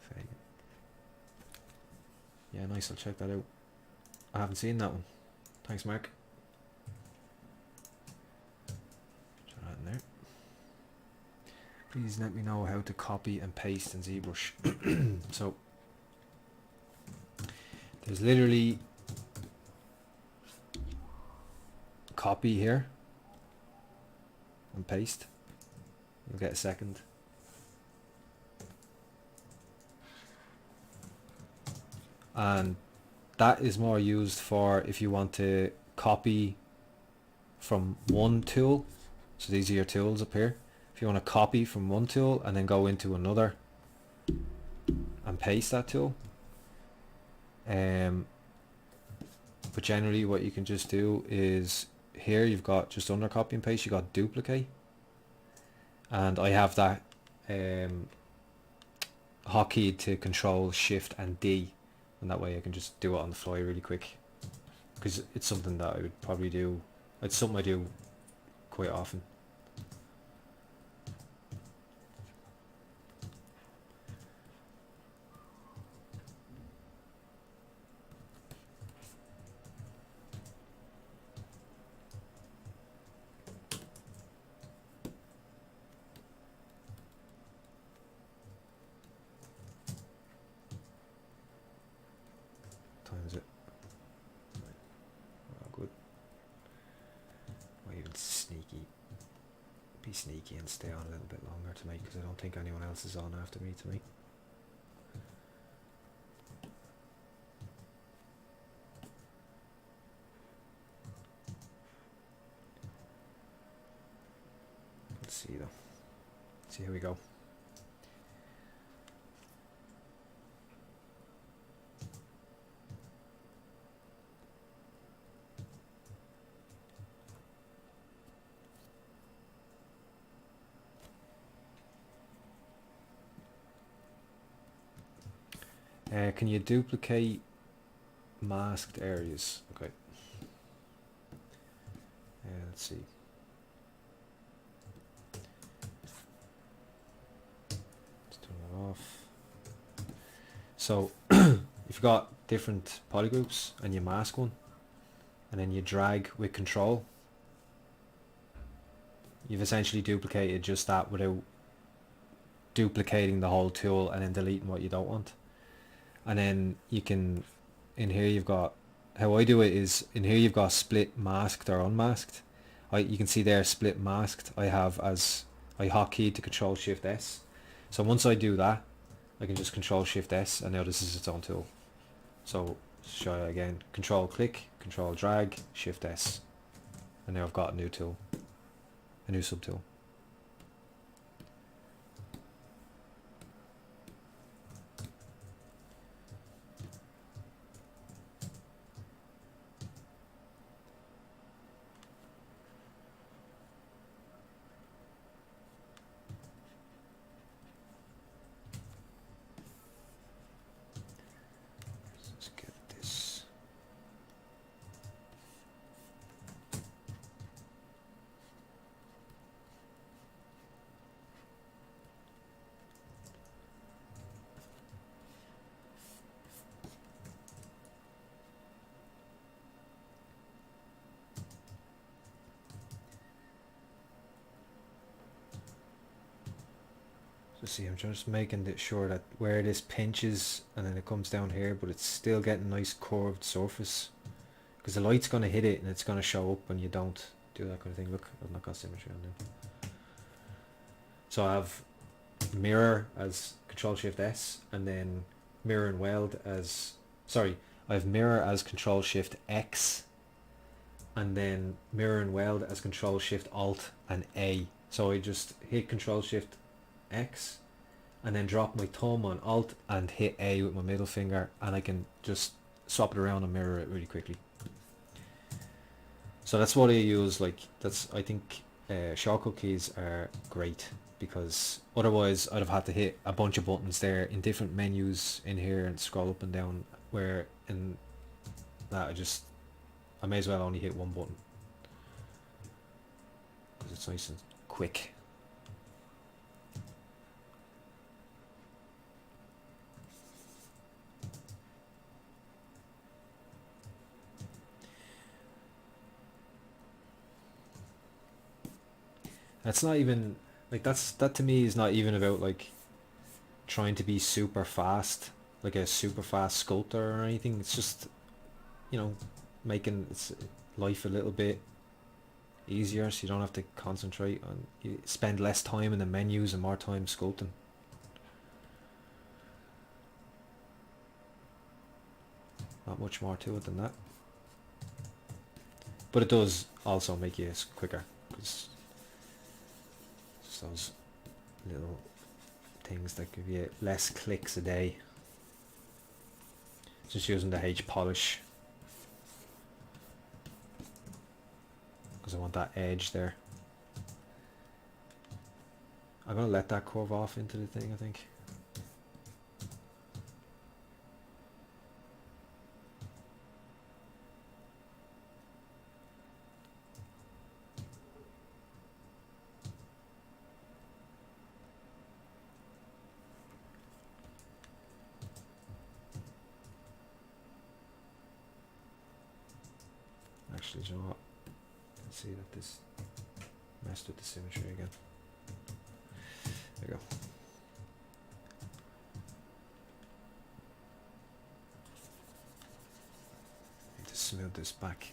Fagan. Yeah, nice, I'll check that out. I haven't seen that one. Thanks, Mark. Put that in there. Please let me know how to copy and paste in ZBrush. So there's literally copy here and paste. You'll get a second. And that is more used for if you want to copy from one tool. So these are your tools up here. If you want to copy from one tool and then go into another and paste that tool. But generally what you can just do is here you've got just under copy and paste, you got duplicate. And I have that hotkey to control shift and D. And that way I can just do it on the fly really quick. Because it's something that I would probably do. It's something I do quite often. Time is it? Oh, good. Or even be sneaky and stay on a little bit longer to make, because I don't think anyone else is on after me to make. Let's see though. See how we go. Can you duplicate masked areas? Okay. Let's see. Let's turn that off. So you've got different polygroups and you mask one and then you drag with control. You've essentially duplicated just that without duplicating the whole tool and then deleting what you don't want. And then you can, in here you've got, how I do it is, in here you've got split masked or unmasked. You can see there split masked I have as, I hotkey to control shift S. So once I do that, I can just control shift S and now this is its own tool. So show you again, control click, control drag, shift S. And now I've got a new tool, a new subtool. See, I'm just making it sure that where this pinches and then it comes down here, but it's still getting a nice curved surface, because the light's going to hit it and it's going to show up when you don't do that kind of thing. Look, I've not got symmetry on them. So I have mirror as Control Shift S, and then mirror and weld as, sorry, I have mirror as Control Shift X, and then mirror and weld as Control Shift Alt and A. So I just hit Control Shift X and then drop my thumb on Alt and hit A with my middle finger, and I can just swap it around and mirror it really quickly. So that's what I use. Like, that's, I think shortcut keys are great, because otherwise I'd have had to hit a bunch of buttons there in different menus in here and scroll up and down, where in that I may as well only hit one button, because it's nice and quick. That's not even like, that to me is not even about like trying to be super fast, like a super fast sculptor or anything. It's just, you know, making its life a little bit easier, so you don't have to concentrate on, you spend less time in the menus and more time sculpting. Not much more to it than that, but it does also make you quicker, because those little things that give you less clicks a day. Just using the H polish, because I want that edge there. I'm gonna let that curve off into the thing, I think. Actually, do you know what? I can see that this messed with the symmetry again. There you go. Need to smooth this back.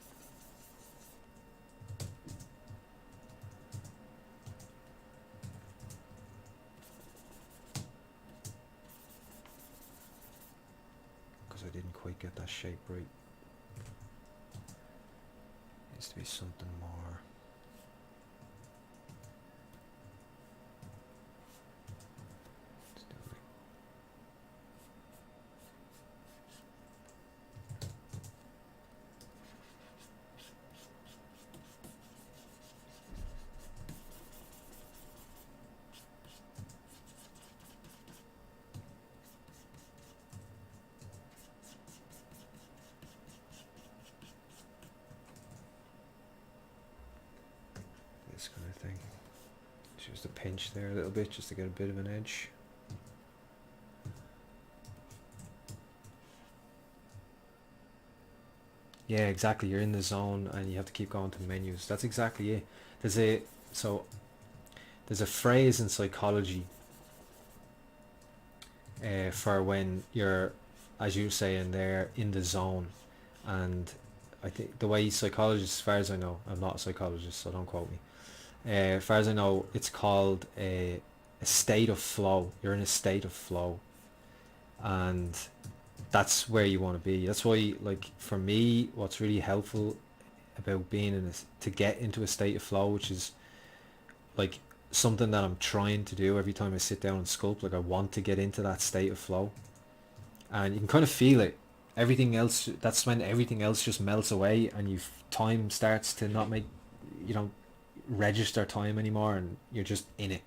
Because I didn't quite get that shape right. Needs to be something more. Let's do it. This kind of thing. Just a pinch there a little bit, just to get a bit of an edge. Yeah, exactly. You're in the zone and you have to keep going to menus. That's exactly it. There's a phrase in psychology for when you're, as you say in there, in the zone. And I think the way psychologists, as far as I know, I'm not a psychologist, so don't quote me. As far as I know, it's called a state of flow. You're in a state of flow, and that's where you want to be. That's why, like, for me, what's really helpful about being in to get into a state of flow, which is like something that I'm trying to do every time I sit down and sculpt. Like, I want to get into that state of flow, and you can kind of feel it. Everything else, that's when everything else just melts away, and time starts to not make, you don't register time anymore, and you're just in it.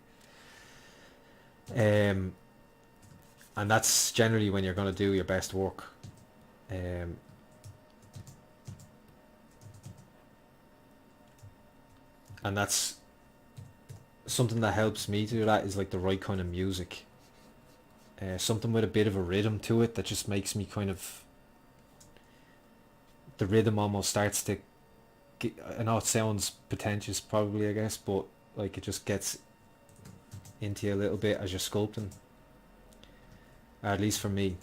And that's generally when you're going to do your best work. And that's something that helps me do that, is like the right kind of music. Something with a bit of a rhythm to it that just makes me kind of, the rhythm almost starts to I know it sounds pretentious probably, I guess, but like it just gets into you a little bit as you're sculpting, or at least for me.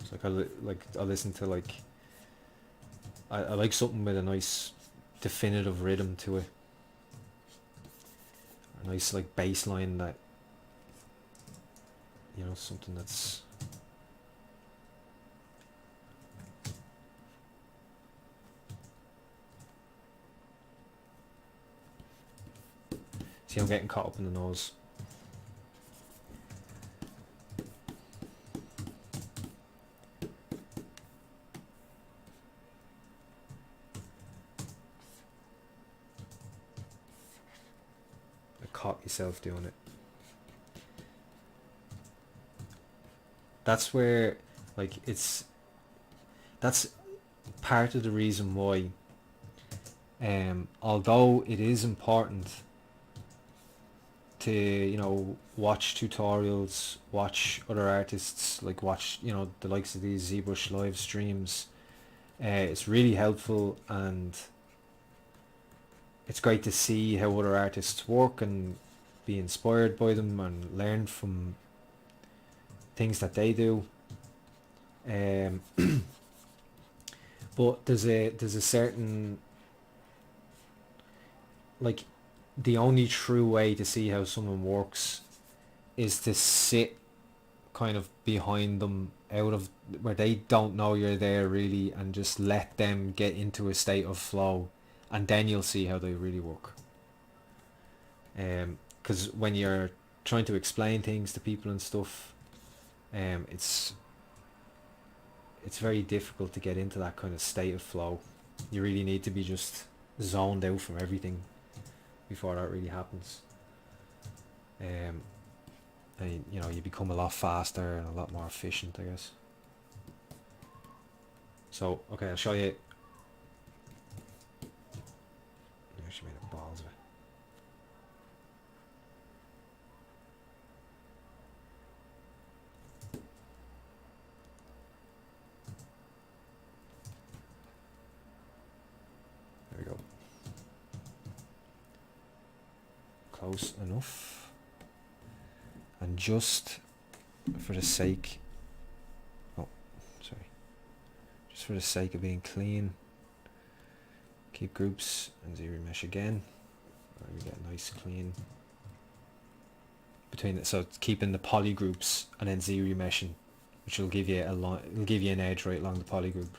It's like I listen to like I like something with a nice definitive rhythm to it, a nice like bass line that, you know, something that's see, I'm getting caught up in the nose. I caught myself doing it. That's where, like, that's part of the reason why, although it is important to, you know, watch tutorials, watch other artists, like watch, you know, the likes of these ZBrush live streams, it's really helpful, and it's great to see how other artists work and be inspired by them and learn from things that they do. But there's a certain, like, the only true way to see how someone works is to sit kind of behind them, out of where they don't know you're there really, and just let them get into a state of flow, and then you'll see how they really work. Because when you're trying to explain things to people and stuff, it's very difficult to get into that kind of state of flow. You really need to be just zoned out from everything before that really happens. And you know, you become a lot faster and a lot more efficient, I guess. So okay, I'll show you. I actually made a balls of it. There we go. Close enough. And just for the sake, just for the sake of being clean, keep groups and ZBrush again. And we get nice clean between it. So it's keeping the poly groups and then ZBrushing, which will give you it'll give you an edge right along the poly group.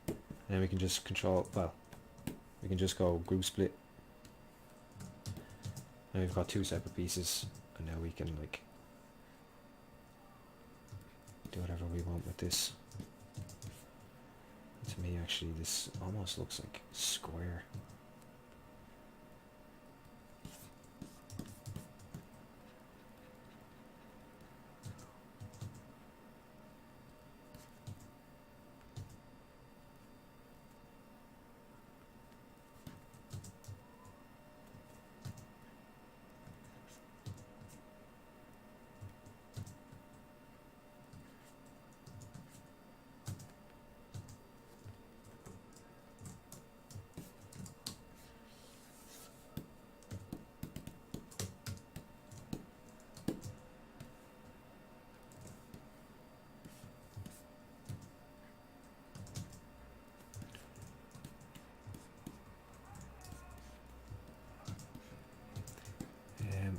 And then we can just we can just go group split. Now we've got two separate pieces, and now we can like do whatever we want with this. To me, actually, this almost looks like square.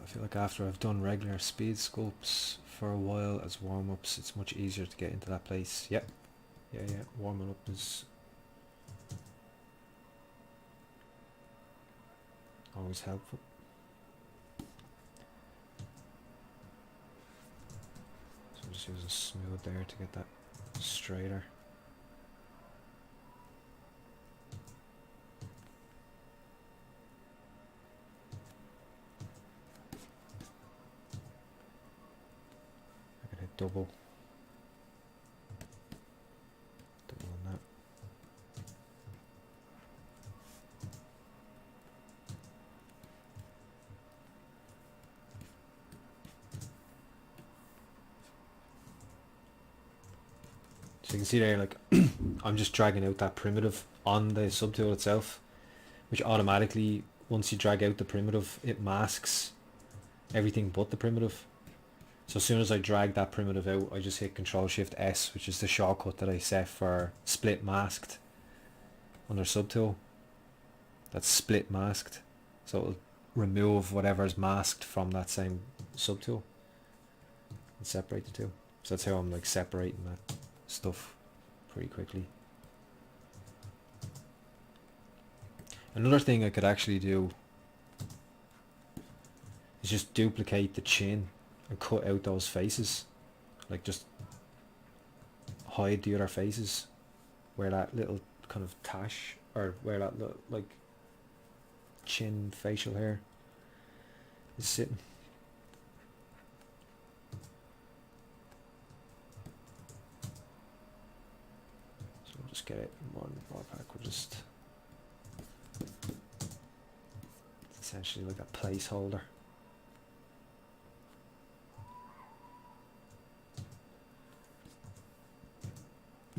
I feel like after I've done regular speed sculpts for a while as warm-ups, it's much easier to get into that place. Yep. Yeah, warming up is always helpful. So I'm just using smooth there to get that straighter. Double on that. So you can see there, like, I'm just dragging out that primitive on the subtool itself, which automatically, once you drag out the primitive, it masks everything but the primitive. So as soon as I drag that primitive out, I just hit Control Shift S, which is the shortcut that I set for split masked under subtool. That's split masked. So it'll remove whatever's masked from that same subtool and separate the two. So that's how I'm like separating that stuff pretty quickly. Another thing I could actually do is just duplicate the chin and cut out those faces. Like just hide the other faces where that little kind of tash, or where that little, like, chin facial hair is sitting. So we'll just get it more in the ballpark. We'll just, it's essentially like a placeholder.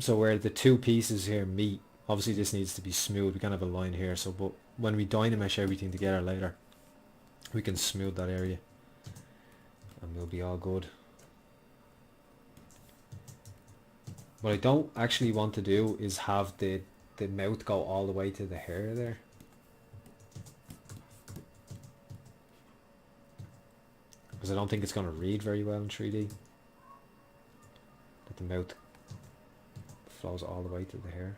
So where the two pieces here meet, obviously this needs to be smooth. We can have a line here, so but when we dynamesh everything together later, we can smooth that area and we'll be all good. What I don't actually want to do is have the mouth go all the way to the hair there. Because I don't think it's going to read very well in 3D. That the mouth flows all the way to the hair.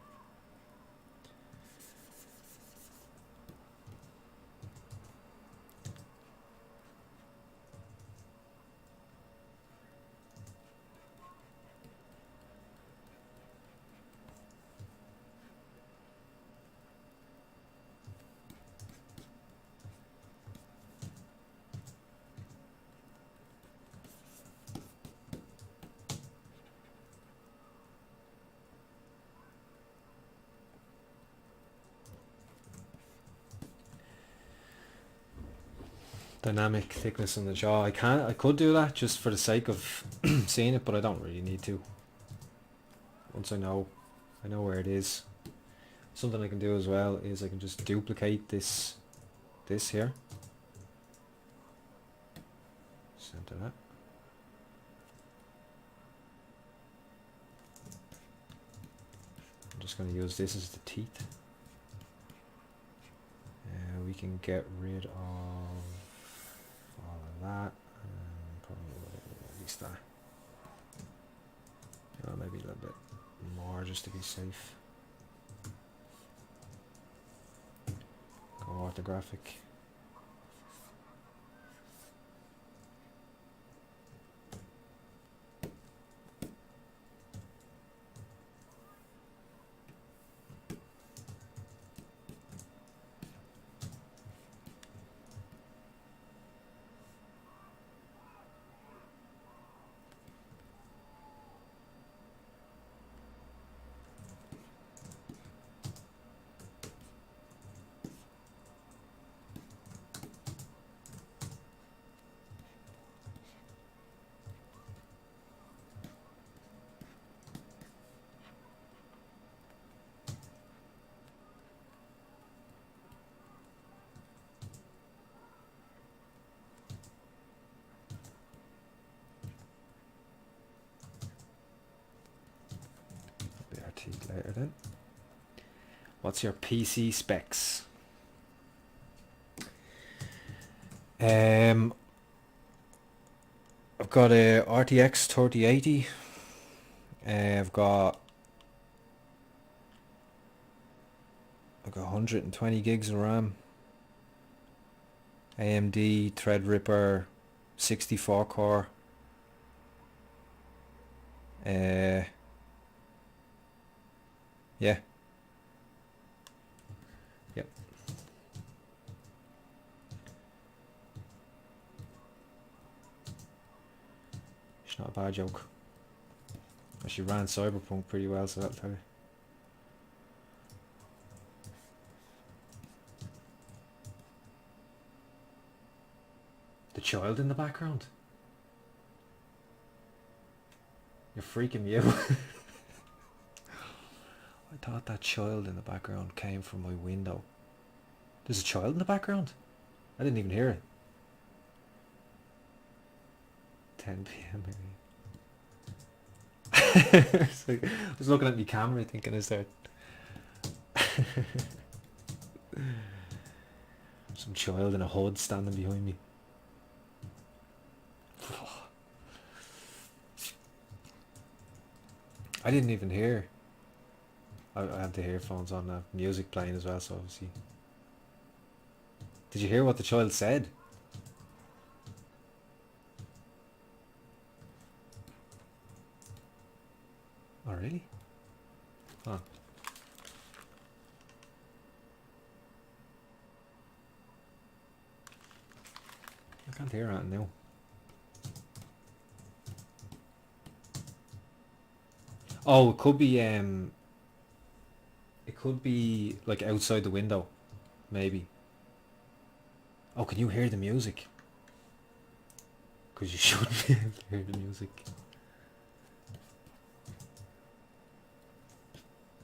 Dynamic thickness on the jaw. I could do that just for the sake of seeing it, but I don't really need to. Once I know where it is. Something I can do as well is I can just duplicate this here. Center that. I'm just going to use this as the teeth. We can get rid of all of that, and probably at least that. Maybe a little bit more just to be safe. Go orthographic. Later then. What's your PC specs? I've got a RTX 3080. I've got 120 gigs of RAM. AMD Threadripper 64 core. Yeah. Yep. It's not a bad joke. Actually ran Cyberpunk pretty well, so that'll tell you. The child in the background. You're freaking me out. thought that child in the background came from my window. There's a child in the background? I didn't even hear it. 10 p.m. I was looking at my camera thinking, is there some child in a hood standing behind me? I didn't even hear. I had the earphones on, music playing as well, so obviously. Did you hear what the child said? Oh, really? Huh. I can't hear that now. Oh, it could be like outside the window, maybe. Oh, can you hear the music? Because you should be able to hear the music.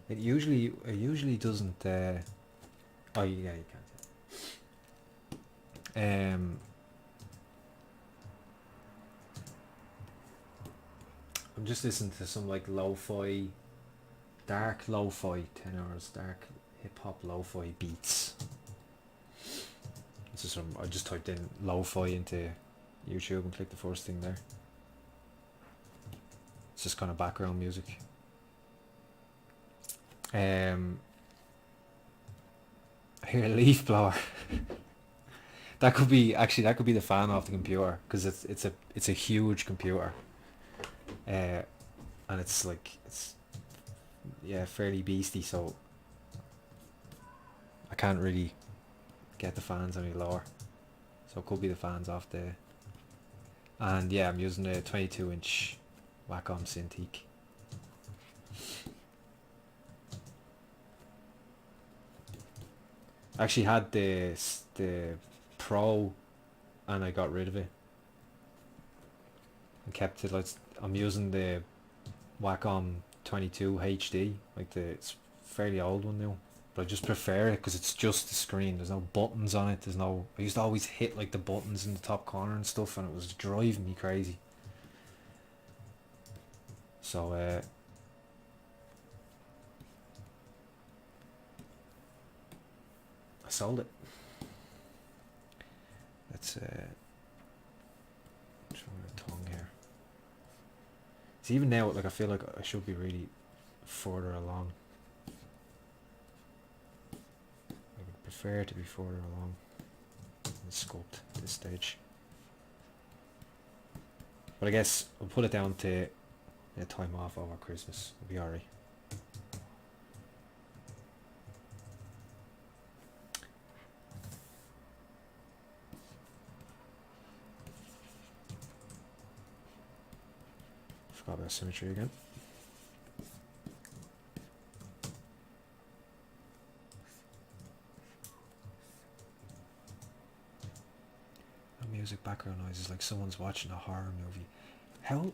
It usually doesn't. Oh yeah, you can't. I'm just listening to some like lo-fi, dark lo-fi, 10 hours, dark hip-hop lo-fi beats. This is from, I just typed in lo-fi into YouTube and clicked the first thing there. It's just kind of background music. I hear a leaf blower. That could be the fan off the computer, because it's a huge computer. And it's fairly beasty, so I can't really get the fans any lower, so it could be the fans off there. And yeah, I'm using a 22-inch Wacom Cintiq. I actually had the Pro, and I got rid of it and kept it. Like, I'm using the Wacom 22 HD, like it's fairly old one now, but I just prefer it because it's just the screen. There's no buttons on it. I used to always hit like the buttons in the top corner and stuff, and it was driving me crazy. So I sold it. Let's show my tongue here. See, even now, like, I feel like I should be really further along. I would prefer to be further along in Sculpt at this stage. But I guess we'll put it down to a time off over Christmas. It'll be alright. Forgot about symmetry again. Music background noise is like someone's watching a horror movie. How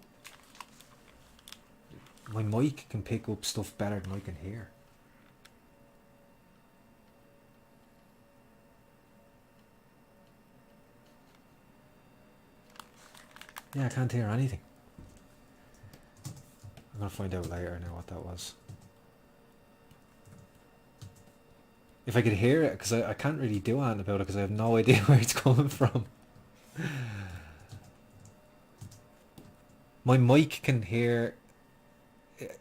my mic can pick up stuff better than I can hear. Yeah, I can't hear anything. I'm gonna find out later now what that was. If I could hear it, because I can't really do anything about it because I have no idea where it's coming from. My mic can hear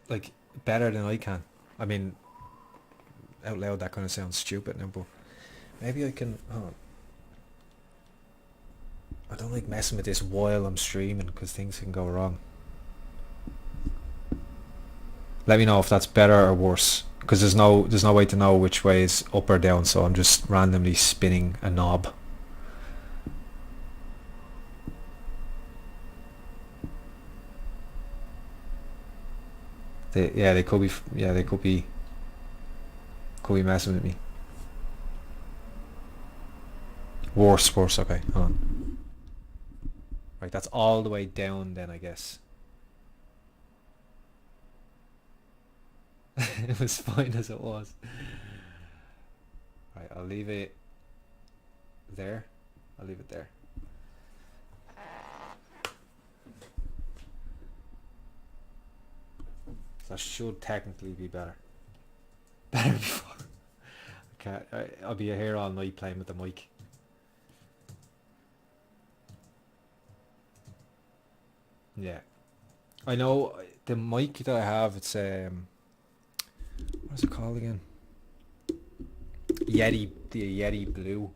like better than I can. I mean, out loud that kind of sounds stupid now, but maybe I can. I don't like messing with this while I'm streaming because things can go wrong. Let me know if that's better or worse, because there's no way to know which way is up or down, so I'm just randomly spinning a knob. They could be messing with me. Worse, okay. Hold on. Right, that's all the way down then, I guess. It was fine as it was. Right, I'll leave it there. I'll leave it there. That should technically be better. Better before. I'll be here all night playing with the mic. Yeah. I know the mic that I have, it's what's it called again? Yeti, the Yeti Blue.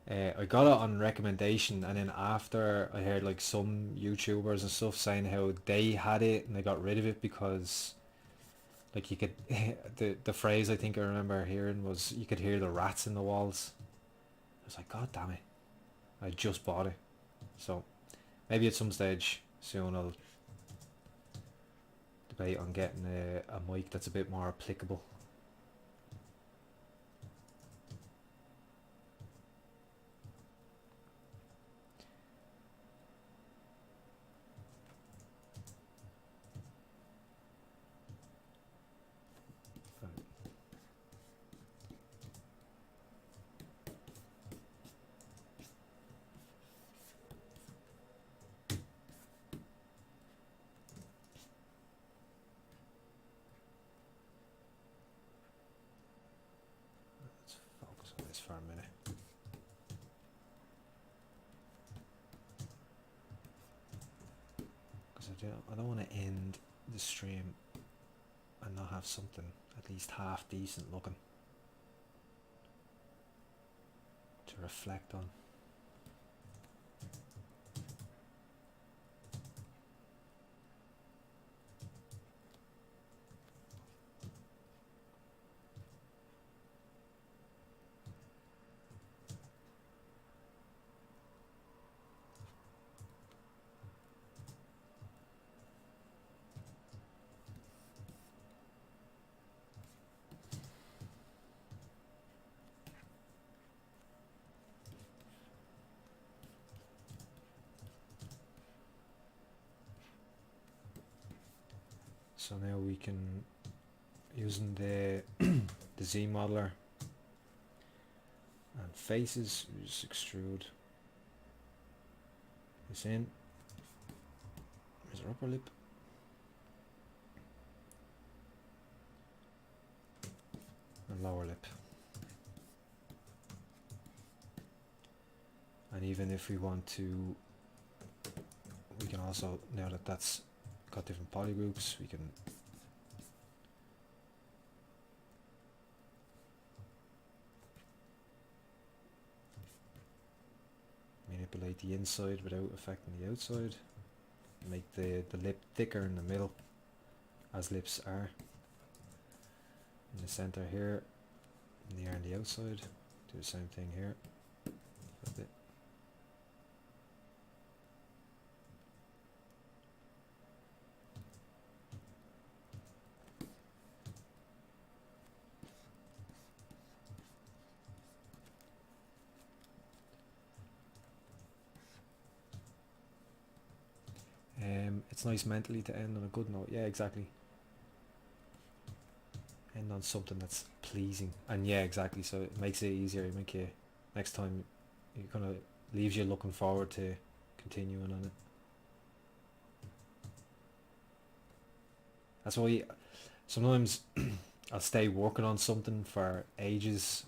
I got it on recommendation, and then after I heard like some YouTubers and stuff saying how they had it and they got rid of it because like you could the phrase I think I remember hearing was you could hear the rats in the walls. I was like, God damn it. I just bought it. So maybe at some stage soon I'll debate on getting a mic that's a bit more applicable. Focus on this for a minute. Because I don't want to end the stream and not have something at least half decent looking to reflect on. So now we can, using the the Z modeler and faces, we just extrude this in. There's our upper lip. And lower lip. And even if we want to, we can also, now that that's got different polygroups, we can manipulate the inside without affecting the outside. Make the lip thicker in the middle, as lips are. In the center here, and they are on the outside. Do the same thing here. A bit. It's nice mentally to end on a good note. Yeah, exactly. End on something that's pleasing. And yeah, exactly. So it makes it easier. It make you, next time, it kind of leaves you looking forward to continuing on it. That's why sometimes I'll stay working on something for ages,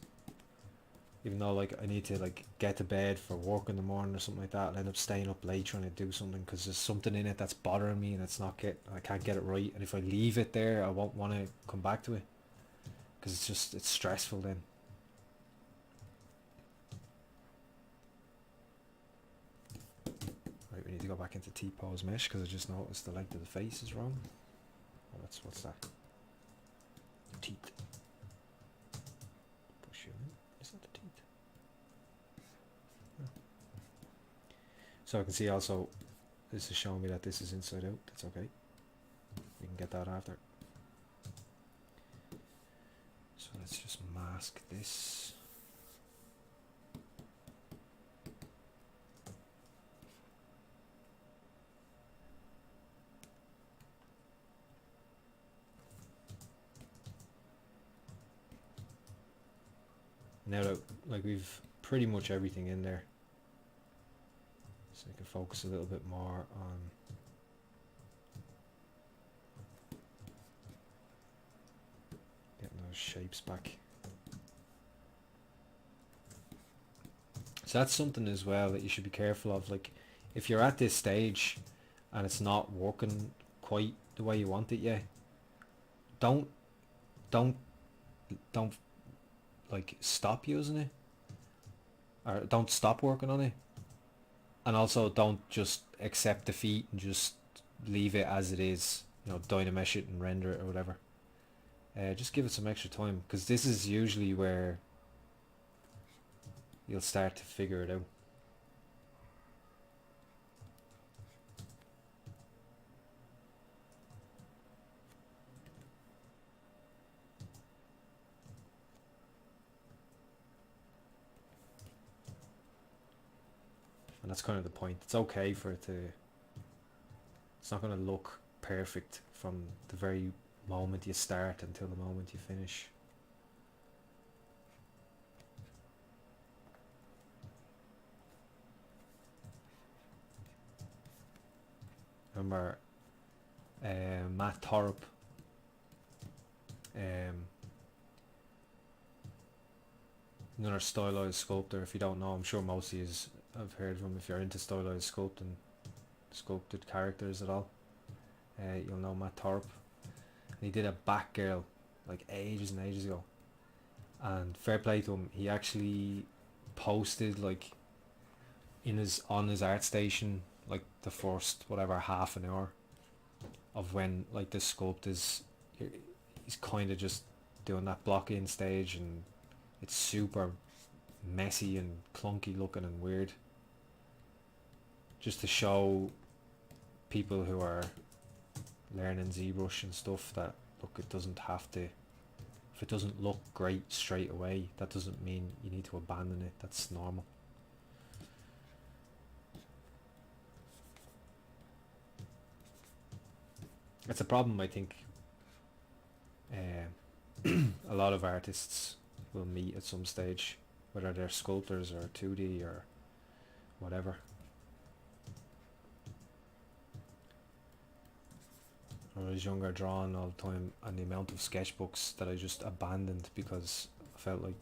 even though like I need to like get to bed for work in the morning or something like that. I'll end up staying up late trying to do something because there's something in it that's bothering me and I can't get it right. And if I leave it there, I won't want to come back to it because it's stressful then. Right, we need to go back into T-pose mesh because I just noticed the length of the face is wrong. Oh, what's that? The teeth. Push you in. Is that the teeth? Oh. So I can see also this is showing me that this is inside out. That's okay. We can get that after. So let's just mask this. Now that like we've pretty much everything in there, so I can focus a little bit more on getting those shapes back. So that's something as well that you should be careful of. Like if you're at this stage and it's not working quite the way you want it yet, don't don't like stop using it, or don't stop working on it, and also don't just accept defeat and just leave it as it is, you know, dynamesh it and render it or whatever. Just give it some extra time, because this is usually where you'll start to figure it out. And that's kind of the point. It's okay for it to, it's not going to look perfect from the very moment you start until the moment you finish. Remember Matt Thorup, another stylized sculptor. If you don't know, I'm sure most of you have heard of him. If you're into stylized sculpting, sculpted characters at all, you'll know Matt Thorup. And he did a Batgirl like ages and ages ago, and fair play to him, he actually posted like on his ArtStation like the first whatever half an hour of when like the sculpt is, he's kind of just doing that block in stage, and it's super messy and clunky looking and weird, just to show people who are learning ZBrush and stuff that look, it doesn't have to, if it doesn't look great straight away, that doesn't mean you need to abandon it. That's normal. It's a problem I think a lot of artists will meet at some stage, whether they're sculptors or 2D or whatever. When I was younger, drawing all the time, and the amount of sketchbooks that I just abandoned because I felt like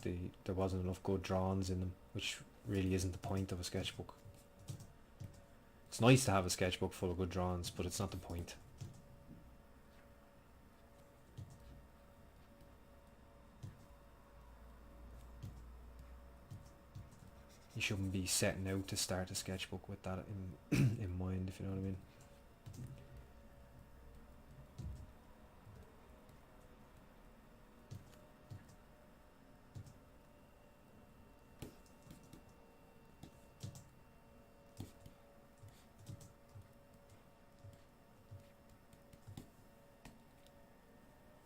there wasn't enough good drawings in them, which really isn't the point of a sketchbook. It's nice to have a sketchbook full of good drawings, but it's not the point. You shouldn't be setting out to start a sketchbook with that in mind, if you know what I mean.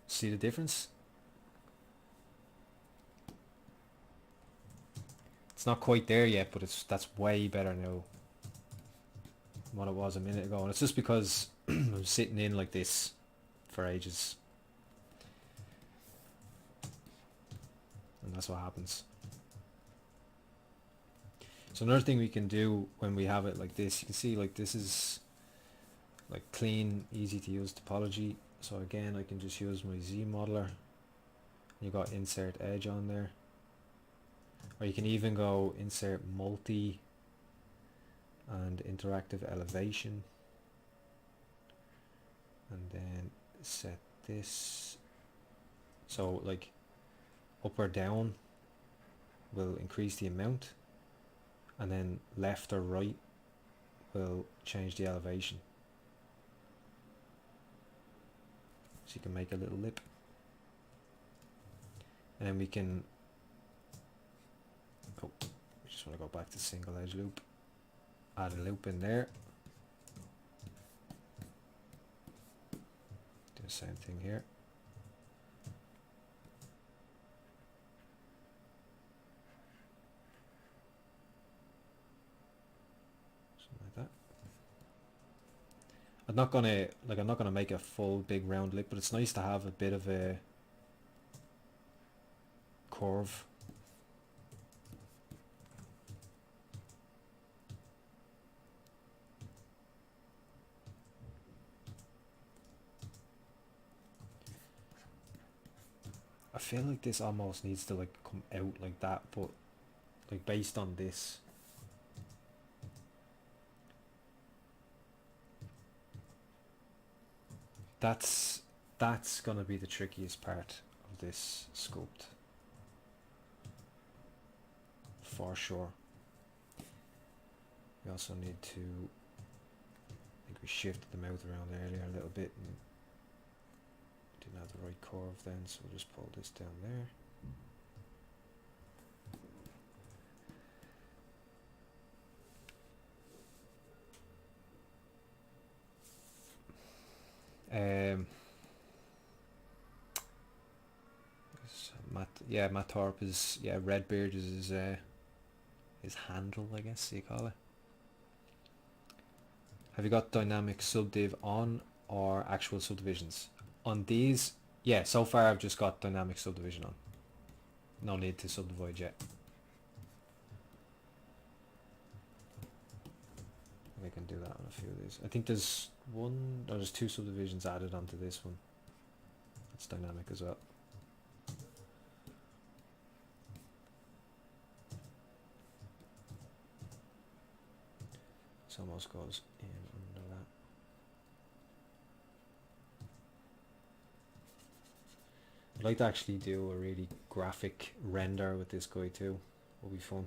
See the difference? It's not quite there yet, but that's way better now than what it was a minute ago, and it's just because I'm sitting in like this for ages, and that's what happens. So another thing we can do when we have it like this, you can see like this is like clean, easy to use topology. So again, I can just use my Z modeler. You got insert edge on there, or you can even go insert multi and interactive elevation, and then set this, so like up or down will increase the amount, and then left or right will change the elevation. So you can make a little lip, and then we can, oh, I just want to go back to single edge loop, add a loop in there, do the same thing here. Something like that. I'm not gonna make a full big round lip, but it's nice to have a bit of a curve I feel like this almost needs to like come out like that, but like based on this, that's gonna be the trickiest part of this sculpt for sure. We also need to, I think we shifted the mouth around earlier a little bit and didn't have the right curve then, so we'll just pull this down there. Matt Thorpe is, Redbeard is his handle, I guess you call it. Have you got dynamic subdiv on or actual subdivisions? On these, yeah, so far I've just got dynamic subdivision on. No need to subdivide yet. I can do that on a few of these. I think there's there's two subdivisions added onto this one. It's dynamic as well. This almost goes in under that. I'd like to actually do a really graphic render with this guy too. Will be fun.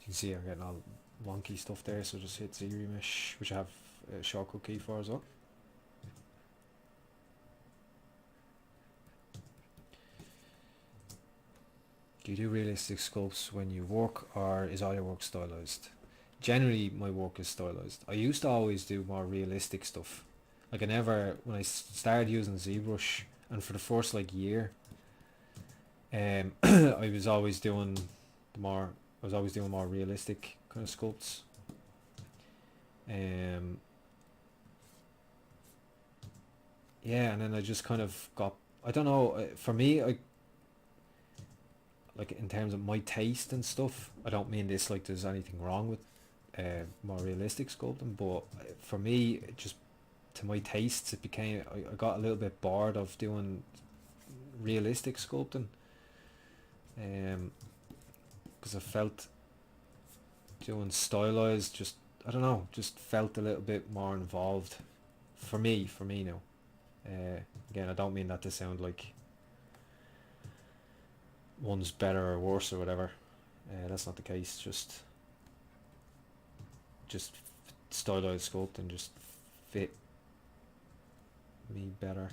You can see I'm getting all wonky stuff there, so just hit ZBrush, which I have a shortcut key for as well. Do you do realistic sculpts when you work, or is all your work stylized? Generally, my work is stylized. I used to always do more realistic stuff. Like when I started using ZBrush, and for the first like year, I was always doing more realistic kind of sculpts. Yeah, and then I just kind of got, I don't know, for me, like in terms of my taste and stuff, I don't mean this like there's anything wrong with more realistic sculpting, but for me, it just, to my tastes, it became, I got a little bit bored of doing realistic sculpting, because I felt doing stylized just, I don't know, just felt a little bit more involved for me now. Again, I don't mean that to sound like one's better or worse or whatever. That's not the case. Just stylized sculpting just fit me better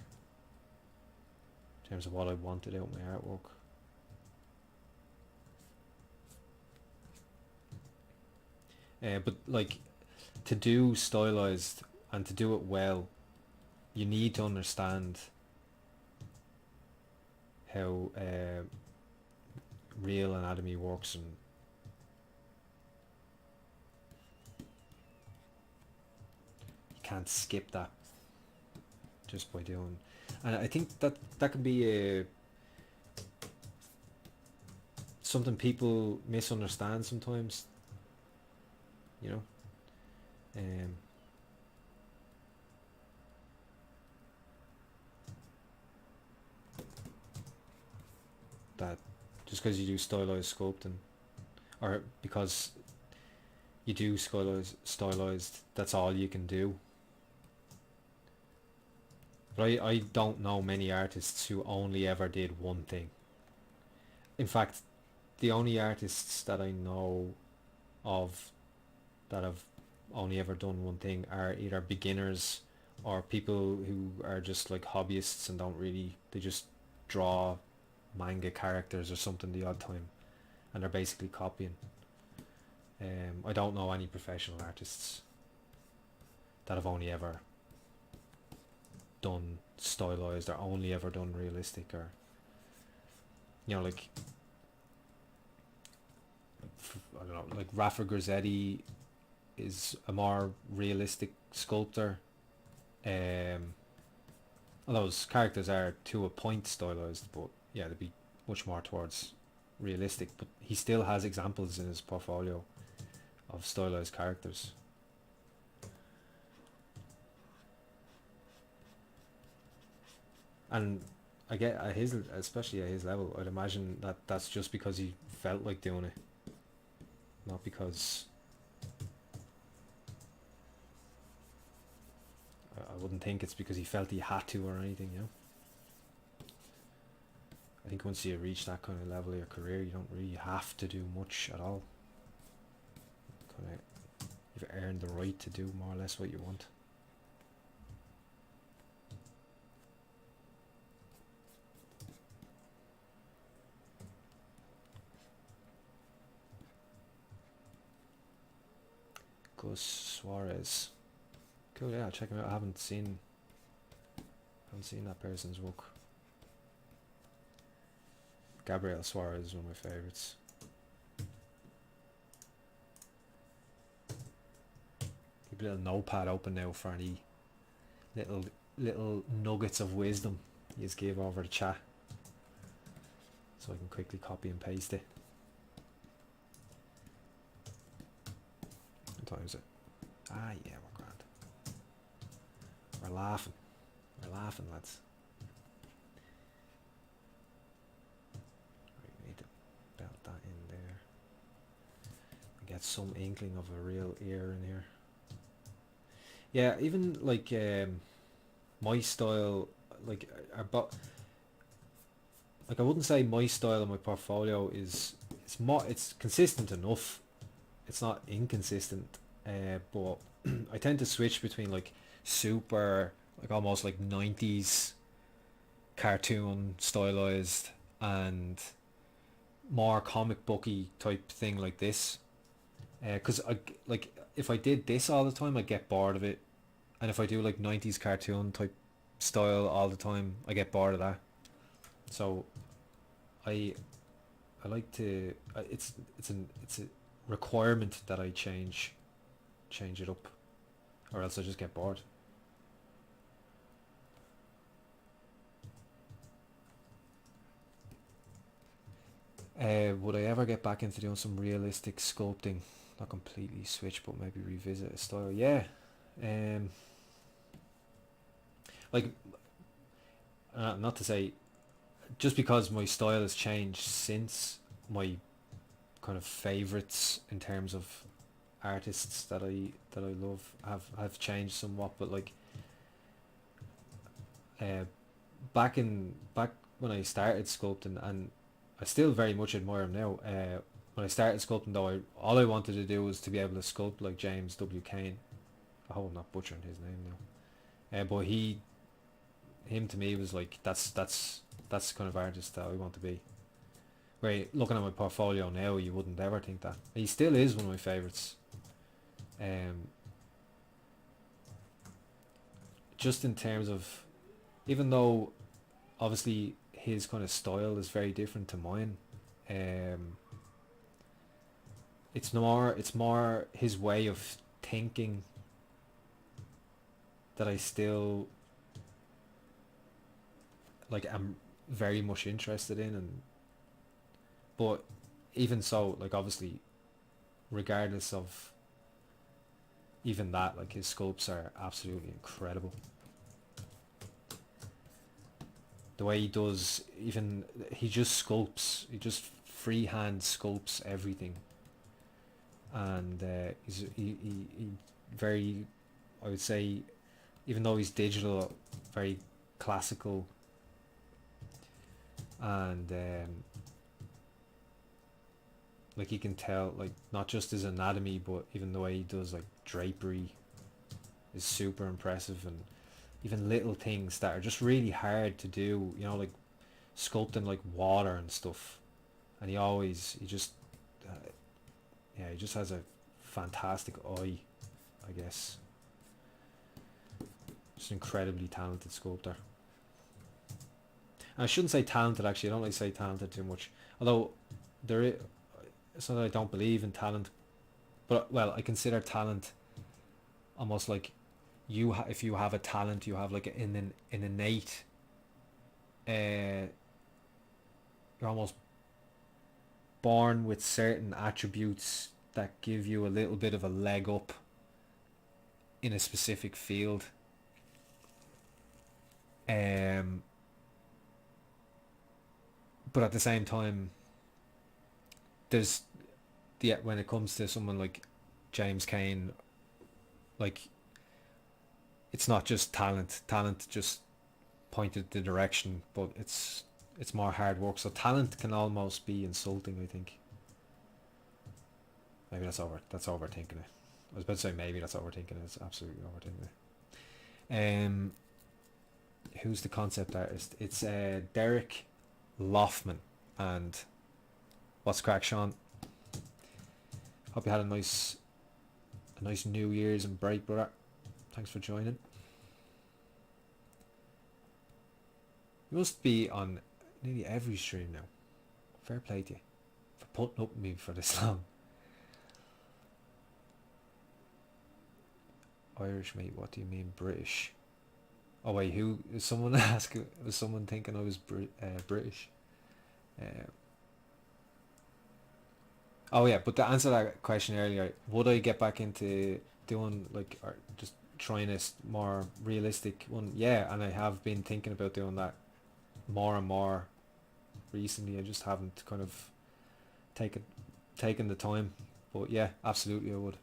in terms of what I wanted out of my artwork. But like, to do stylized and to do it well, you need to understand how real anatomy works, and you can't skip that just by doing. And I think that can be something people misunderstand sometimes, you know. That just because you do stylized sculpting, or because you do stylized, that's all you can do. But I don't know many artists who only ever did one thing. In fact, the only artists that I know of that have only ever done one thing are either beginners or people who are just like hobbyists and they just draw manga characters or something the odd time, and they're basically copying. I don't know any professional artists that have only ever done stylized or only ever done realistic, or like I don't know, like Rafa Grizzetti is a more realistic sculptor. those characters are to a point stylized, but yeah, they'd be much more towards realistic. But he still has examples in his portfolio of stylized characters. And I get at his, especially at his level, I'd imagine that that's just because he felt like doing it, not because I wouldn't think it's because he felt he had to or anything, you know. I think once you reach that kind of level of your career, you don't really have to do much at all. Kind of, you've earned the right to do more or less what you want. Gus Suarez. Cool, yeah, I'll check him out. I haven't seen that person's work. Gabriel Suarez is one of my favourites. Keep a little notepad open now for any little nuggets of wisdom you just gave over the chat, so I can quickly copy and paste it. What time is it? Ah, yeah, we're grand. We're laughing, lads. We need to belt that in there. Get some inkling of a real ear in here. Yeah, even like my style, like I wouldn't say my style and my portfolio is it's consistent enough. It's not inconsistent, but I tend to switch between like super, like almost like 90s cartoon stylized and more comic booky type thing like this. Because I like if I did this all the time, I get bored of it, and if I do like 90s cartoon type style all the time, I get bored of that. So I like to it's a requirement that I change it up, or else I just get bored. Would I ever get back into doing some realistic sculpting? Not completely switch, but maybe revisit a style. Yeah, like not to say just because my style has changed since, my kind of favorites in terms of artists that I love have changed somewhat, but like back when I started sculpting, and I still very much admire him now. When I started sculpting though, all I wanted to do was to be able to sculpt like James W. Cain. I hope I'm not butchering his name now. But him to me was like that's the kind of artist that I want to be. Where looking at my portfolio now, you wouldn't ever think that. He still is one of my favourites. Just in terms of, even though obviously his kind of style is very different to mine, it's more his way of thinking that I still like am very much interested in. And but even so, like obviously regardless of even that, like his sculpts are absolutely incredible. The way he does, even he just freehand sculpts everything, and he very, I would say, even though he's digital, very classical, and like you can tell, like not just his anatomy, but even the way he does like drapery is super impressive. And even little things that are just really hard to do, you know, like sculpting like water and stuff, and he just he just has a fantastic eye, I guess. Just an incredibly talented sculptor. And I shouldn't say talented, actually. I don't like to say talented too much, although it's not that I don't believe in talent, but well, I consider talent almost like if you have a talent, you have like an innate, you're almost born with certain attributes that give you a little bit of a leg up in a specific field. But at the same time, there's when it comes to someone like James Cain, like it's not just talent. Talent just pointed the direction, but it's more hard work. So talent can almost be insulting, I think. Maybe that's overthinking it. I was about to say maybe that's overthinking it. It's absolutely overthinking it. Who's the concept artist? It's Derek Loffman. And what's crack, Sean? Hope you had a nice New Year's and break, brother. Thanks for joining. You must be on nearly every stream now. Fair play to you for putting up with me for this long. Irish, mate. What do you mean British? Oh wait, who is someone asking? Was someone thinking I was British? Oh yeah, but to answer that question earlier, would I get back into doing like, or just trying a more realistic one? Yeah, and I have been thinking about doing that more and more recently. I just haven't kind of taken the time, but yeah, absolutely I would.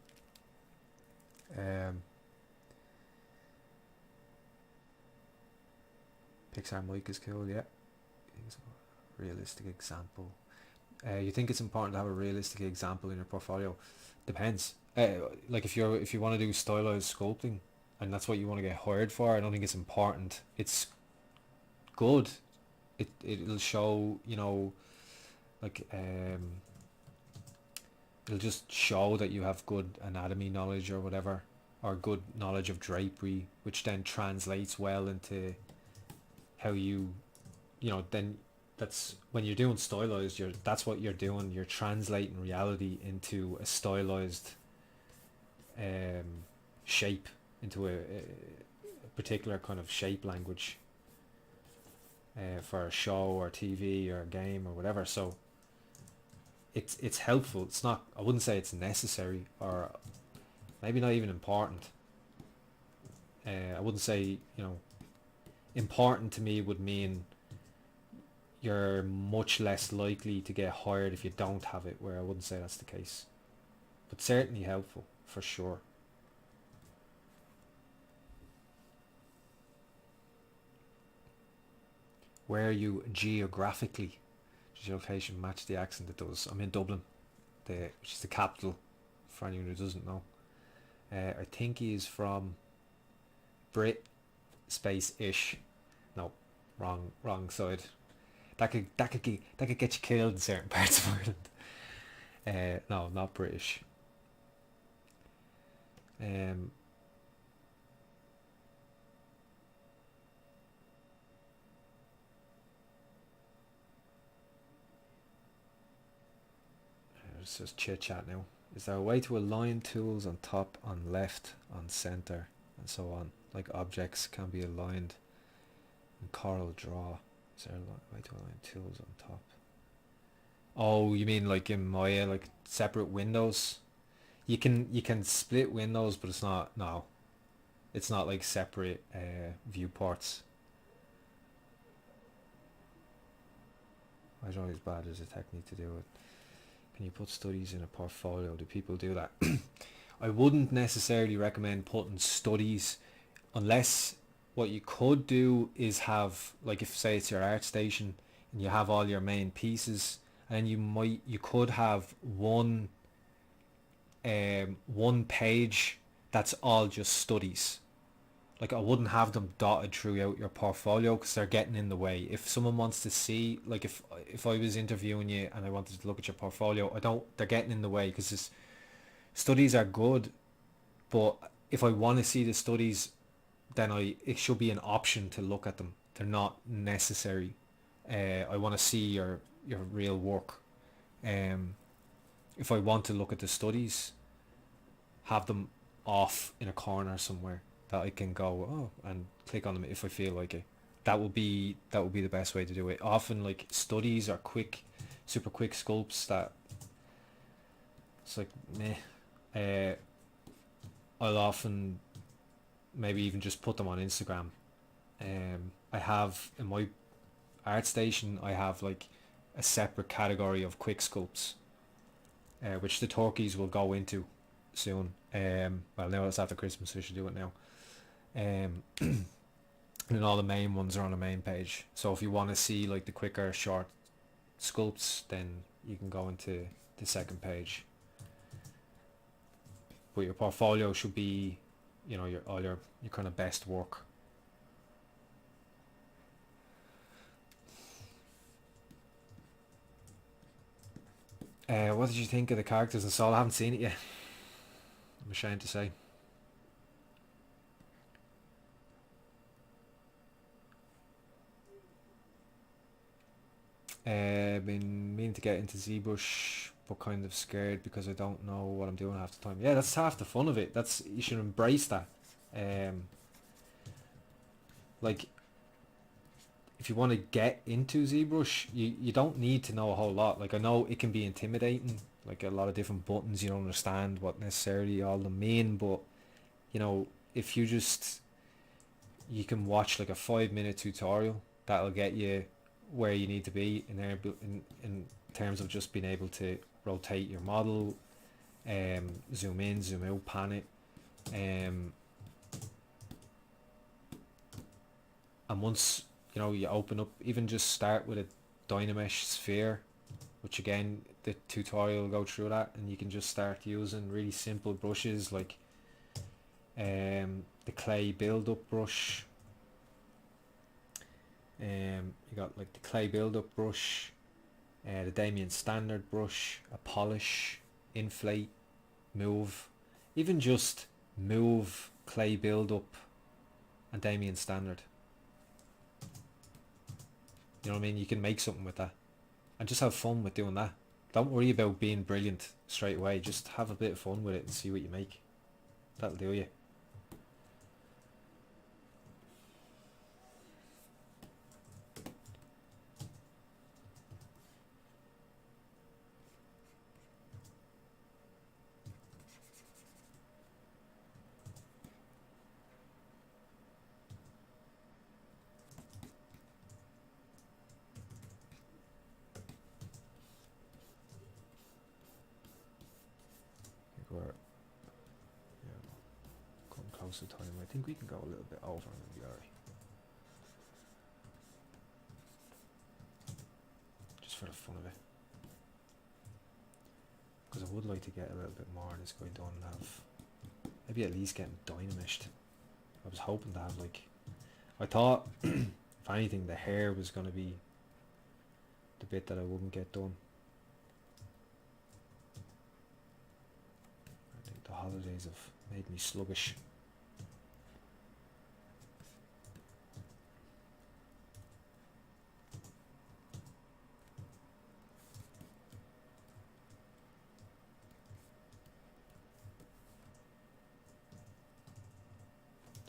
Pixar mic is cool, yeah. Realistic example. You think it's important to have a realistic example in your portfolio? Depends. Like if you want to do stylized sculpting and that's what you want to get hired for, I don't think it's important. It's good. It'll show, like it'll just show that you have good anatomy knowledge or whatever, or good knowledge of drapery, which then translates well into how then that's when you're doing stylized, that's what you're doing. You're translating reality into a stylized shape, into a particular kind of shape language for a show or TV or a game or whatever. So it's helpful. It's not, I wouldn't say it's necessary, or maybe not even important. I wouldn't say, important to me would mean you're much less likely to get hired if you don't have it, where I wouldn't say that's the case. But certainly helpful, for sure. Where are you geographically? Does your location match the accent? It does. I'm in Dublin, which is the capital, for anyone who doesn't know. I think he is from Brit space ish. No, wrong side. That could get you killed in certain parts of Ireland. No, not British. It's just chit chat now. Is there a way to align tools on top, on left, on center, and so on? Like objects can be aligned in Coral Draw. Is there a way to align tools on top? Oh, you mean like in Maya, like separate windows? You can split windows, but it's not, no. It's not like separate viewports. I don't know as bad as a technique to do it. Can you put studies in a portfolio? Do people do that? I wouldn't necessarily recommend putting studies, unless what you could do is have, like, if say it's your art station and you have all your main pieces, and you could have one page that's all just studies. Like, I wouldn't have them dotted throughout your portfolio, because they're getting in the way. If someone wants to see, like if I was interviewing you and I wanted to look at your portfolio, they're getting in the way, because studies are good, but if I want to see the studies, then it should be an option to look at them. They're not necessary. I want to see your real work. If I want to look at the studies, have them off in a corner somewhere. that I can go and click on them if I feel like it. That would be the best way to do it. Often like studies or super quick sculpts that it's like meh. I'll often maybe even just put them on Instagram. I have in my ArtStation, I have like a separate category of quick sculpts, which the turkeys will go into soon. Well, now it's after Christmas, so I should do it now. And then all the main ones are on the main page. So if you want to see like the quicker, short sculpts, then you can go into the second page. But your portfolio should be, your kind of best work. What did you think of the characters and Soul? I haven't seen it yet. I'm ashamed to say. Been meaning to get into ZBrush, but kind of scared because I don't know what I'm doing half the time. Yeah, that's half the fun of it. You should embrace that. Like, if you want to get into ZBrush, you don't need to know a whole lot. Like, I know it can be intimidating, like a lot of different buttons, you don't understand what necessarily all them mean, but if you can watch like a 5-minute tutorial, that'll get you where you need to be in terms of just being able to rotate your model, zoom in, zoom out, pan it, and once you open up, even just start with a Dynamesh sphere, which again the tutorial will go through that, and you can just start using really simple brushes like the clay build-up brush. You got like the clay build-up brush, the Damien standard brush, a polish, inflate, move, even just move, clay build-up, and Damien standard. You know what I mean? You can make something with that, and just have fun with doing that. Don't worry about being brilliant straight away. Just have a bit of fun with it and see what you make. That'll do you. Close to time. I think we can go a little bit over and it'll be alright. Just for the fun of it. Because I would like to get a little bit more of this guy done and have maybe at least getting Dynamished. I was hoping to have I thought if anything the hair was going to be the bit that I wouldn't get done. I think the holidays have made me sluggish.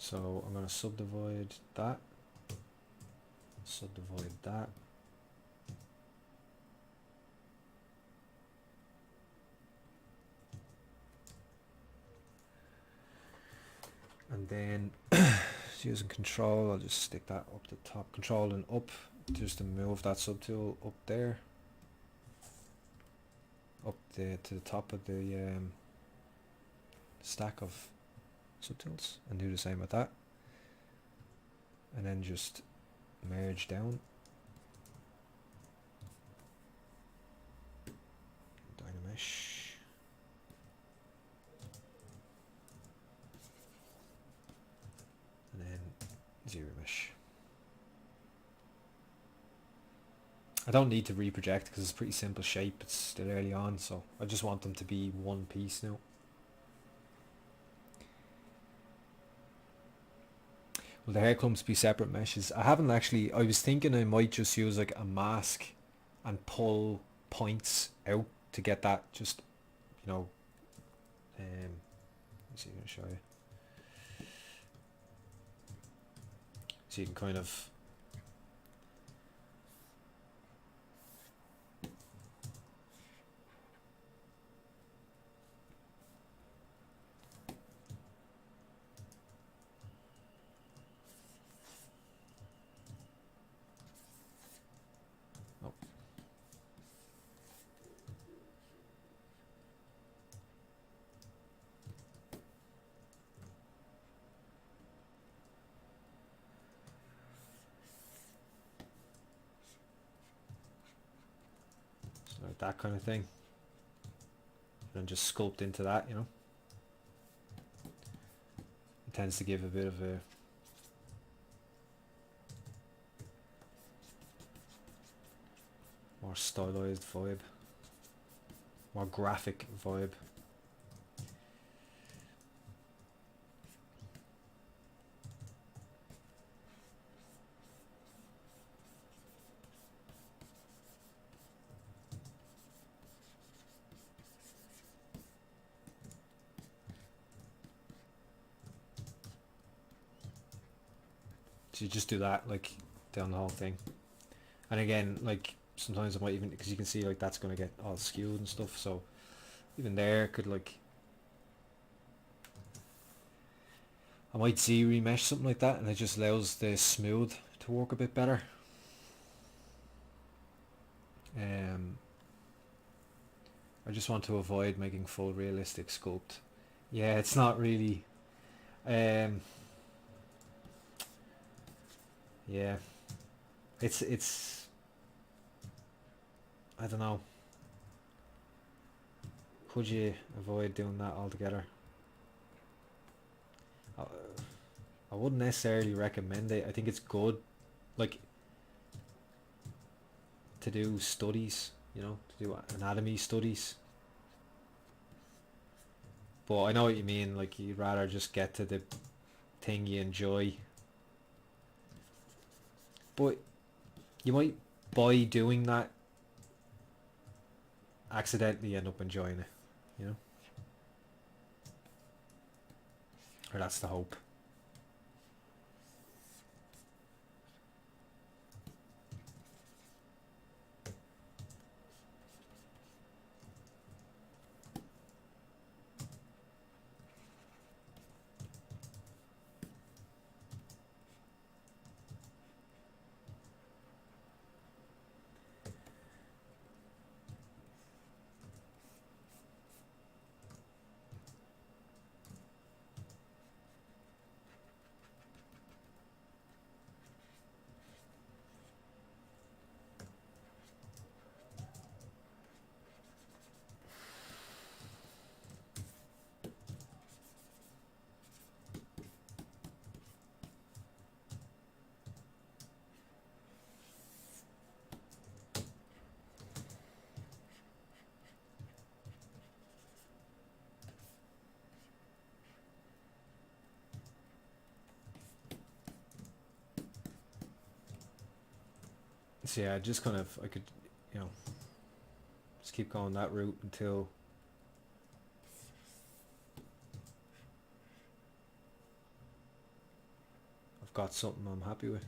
So I'm going to subdivide that, and then using control, I'll just stick that up the top, control and up, just to move that subtool up there, up to the top of the stack of subtools, and do the same with that, and then just merge down, Dynamesh, and then ZBrush. I don't need to reproject because it's a pretty simple shape, it's still early on, so I just want them to be one piece now. Will the hair clumps be separate meshes? I haven't actually. I was thinking I might just use like a mask and pull points out to get that just, let's see, I'm going to show you. So you can kind of like that kind of thing, and just sculpt into that, you know. It tends to give a bit of a more stylized vibe, more graphic vibe. So you just do that, like, down the whole thing. And again, like, sometimes I might even, because you can see, like, that's going to get all skewed and stuff, so even there could, like, I might see remesh something like that, and it just allows the smooth to work a bit better. I just want to avoid making full realistic sculpt. Yeah, it's not really, yeah, it's I don't know. Could you avoid doing that altogether? I wouldn't necessarily recommend it. I think it's good, like, to do studies, you know, to do anatomy studies. But I know what you mean, like, you'd rather just get to the thing you enjoy. But you might, by doing that, accidentally end up enjoying it, you know? Or that's the hope. So yeah, just kind of, I could, you know, just keep going that route until I've got something I'm happy with.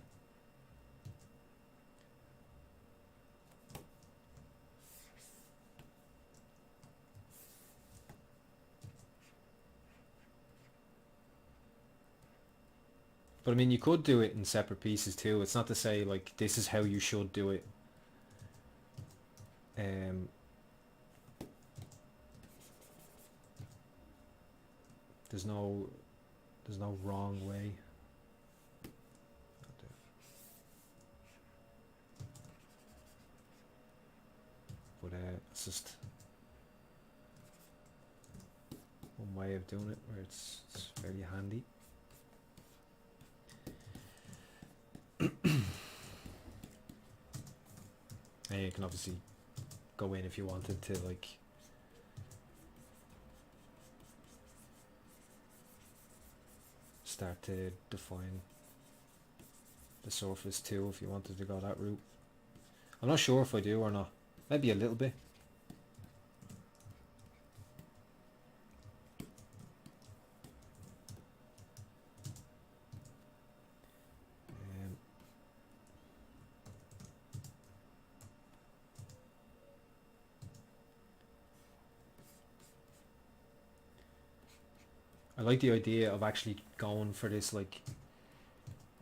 But I mean, you could do it in separate pieces too. It's not to say, like, this is how you should do it. Um, there's no wrong way. But it's just one way of doing it where it's fairly handy. And you can obviously go in if you wanted to, like, start to define the surface too if you wanted to go that route. I'm not sure if I do or not. Maybe a little bit. I like the idea of actually going for this like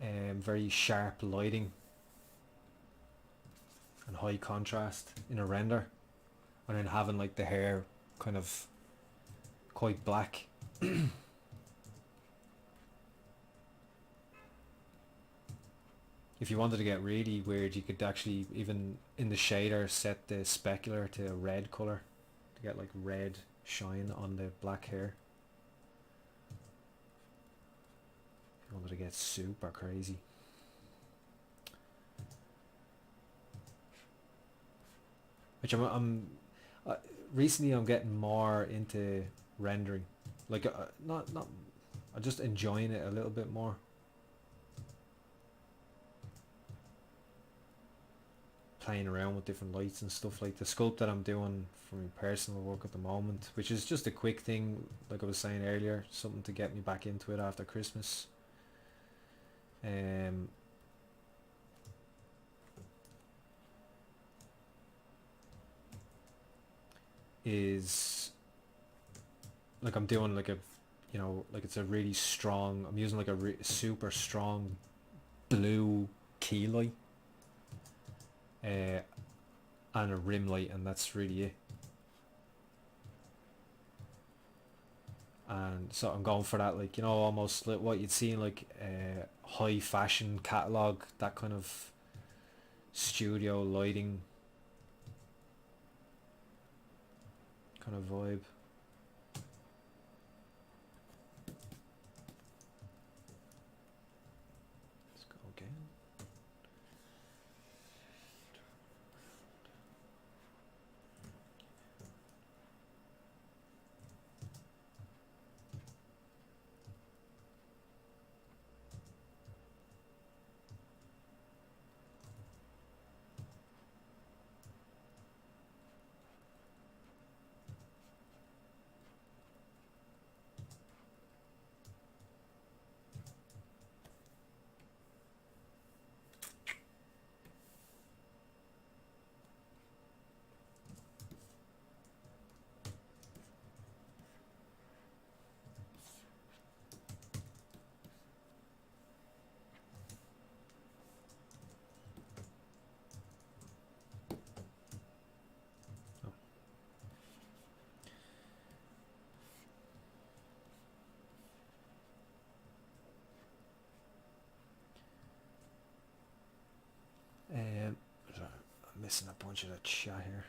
very sharp lighting and high contrast in a render, and then having like the hair kind of quite black. If you wanted to get really weird, you could actually, even in the shader, set the specular to a red color to get like red shine on the black hair. If you wanted to get super crazy. Which recently I'm getting more into rendering, like not I'm just enjoying it a little bit more. Playing around with different lights and stuff, like the sculpt that I'm doing for my personal work at the moment, which is just a quick thing, like I was saying earlier, something to get me back into it after Christmas. Is like I'm doing like a, you know, like it's a really strong, I'm using like a super strong blue key light and a rim light, and that's really it. And so I'm going for that, like, you know, almost like what you'd see in like high fashion catalog, that kind of studio lighting kind of vibe. Let's go again. I'm missing a bunch of that chat here.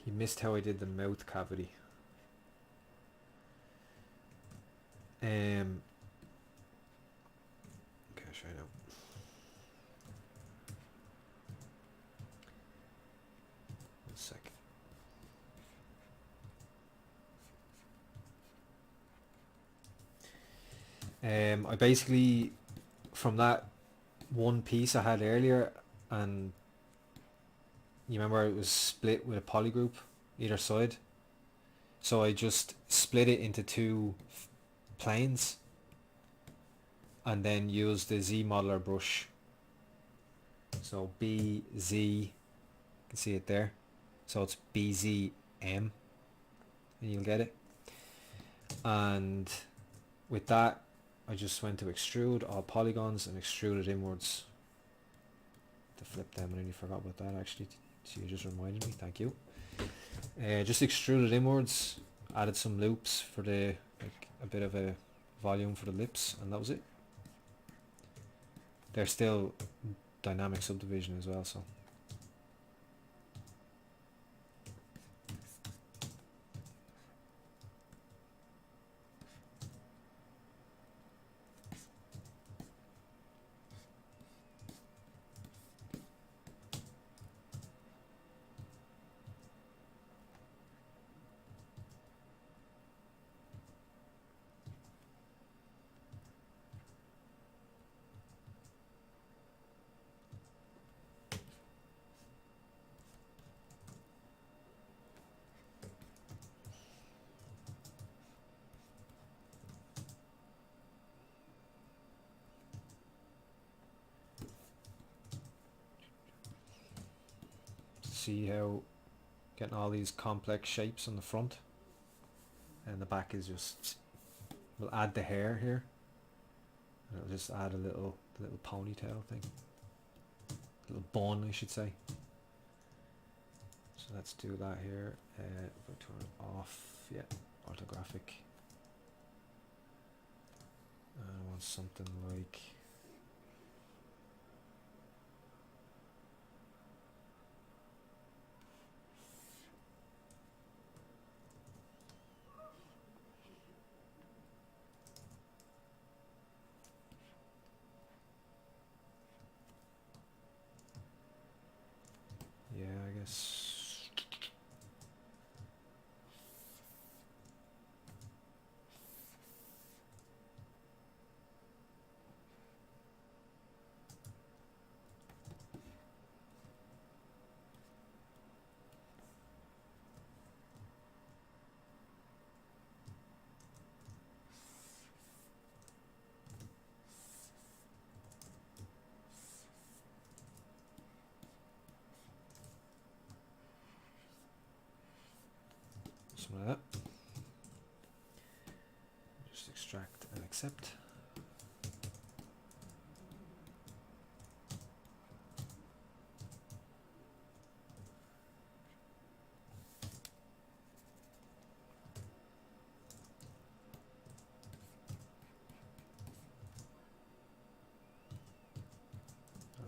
You missed how I did the mouth cavity. Okay, I'll show you now. One sec. I basically, from that one piece I had earlier, and you remember it was split with a polygroup either side, so I just split it into two planes and then used the Z modeler brush. So BZ, you can see it there, so it's BZM, and you'll get it. And with that I just went to extrude all polygons and extruded inwards to flip them. I nearly forgot about that actually, so you just reminded me, thank you. Just extruded inwards, added some loops for the, like, a bit of a volume for the lips, and that was it. They're still dynamic subdivision as well, so. see how getting all these complex shapes on the front, and the back is just, we'll add the hair here, and it'll just add a little ponytail thing, little bun I should say. So let's do that here. If I turn it off, yeah, orthographic. I want something like, yeah, I guess. Something like that. Just extract and accept.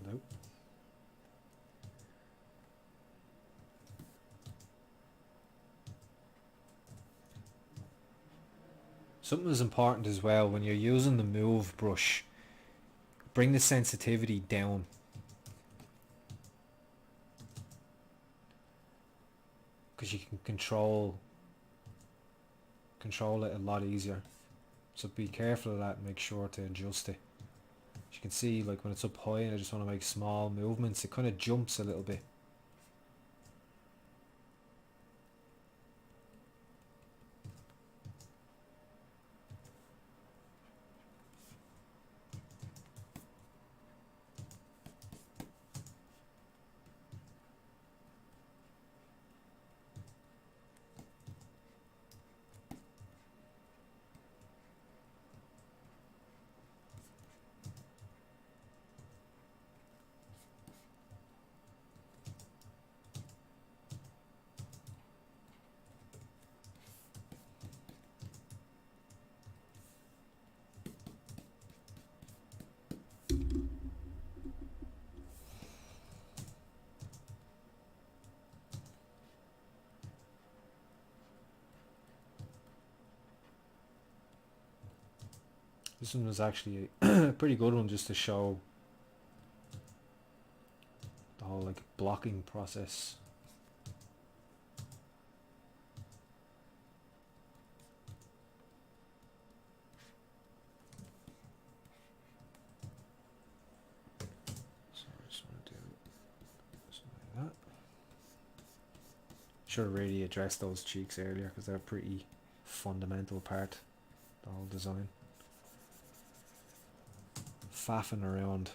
Hello. Something that's important as well when you're using the move brush, bring the sensitivity down. Because you can control it a lot easier. So be careful of that and make sure to adjust it. As you can see, like when it's up high and I just want to make small movements, it kind of jumps a little bit. This one was actually a pretty good one just to show the whole like blocking process. So I just want to do something like that. Should have really addressed those cheeks earlier because they're a pretty fundamental part of the whole design. Faffing around.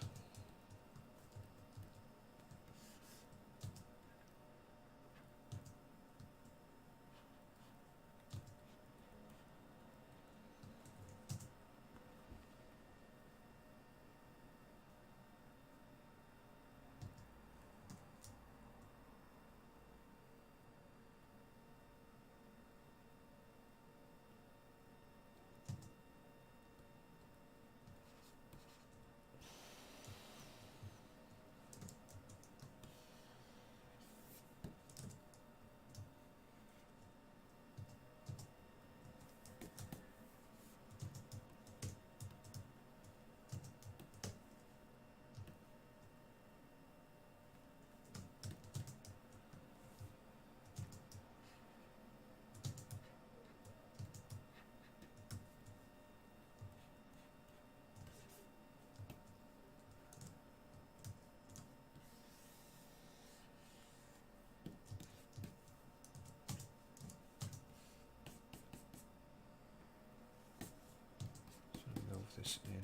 This in.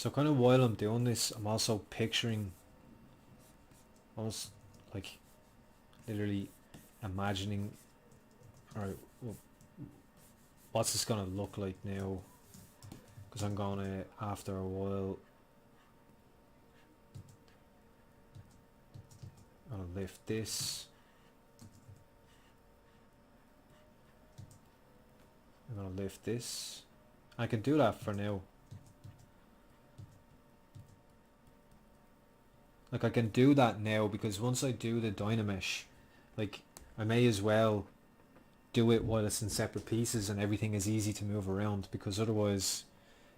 So kind of while I'm doing this, I'm also picturing, almost like literally imagining, alright, well, what's this gonna look like now? Because I'm gonna, after a while, I'm gonna lift this. I'm gonna lift this. I can do that for now. Like I can do that now because once I do the Dynamesh, like I may as well do it while it's in separate pieces and everything is easy to move around, because otherwise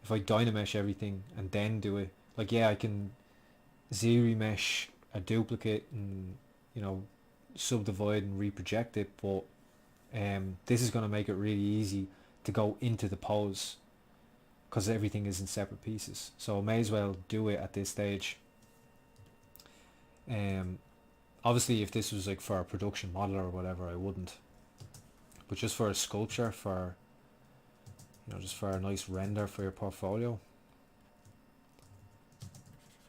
if I Dynamesh everything and then do it, like yeah, I can ZRemesh a duplicate and, you know, subdivide and reproject it, but this is going to make it really easy to go into the pose because everything is in separate pieces. So I may as well do it at this stage. Obviously if this was like for a production model or whatever, I wouldn't, but just for a sculpture, for, you know, just for a nice render for your portfolio,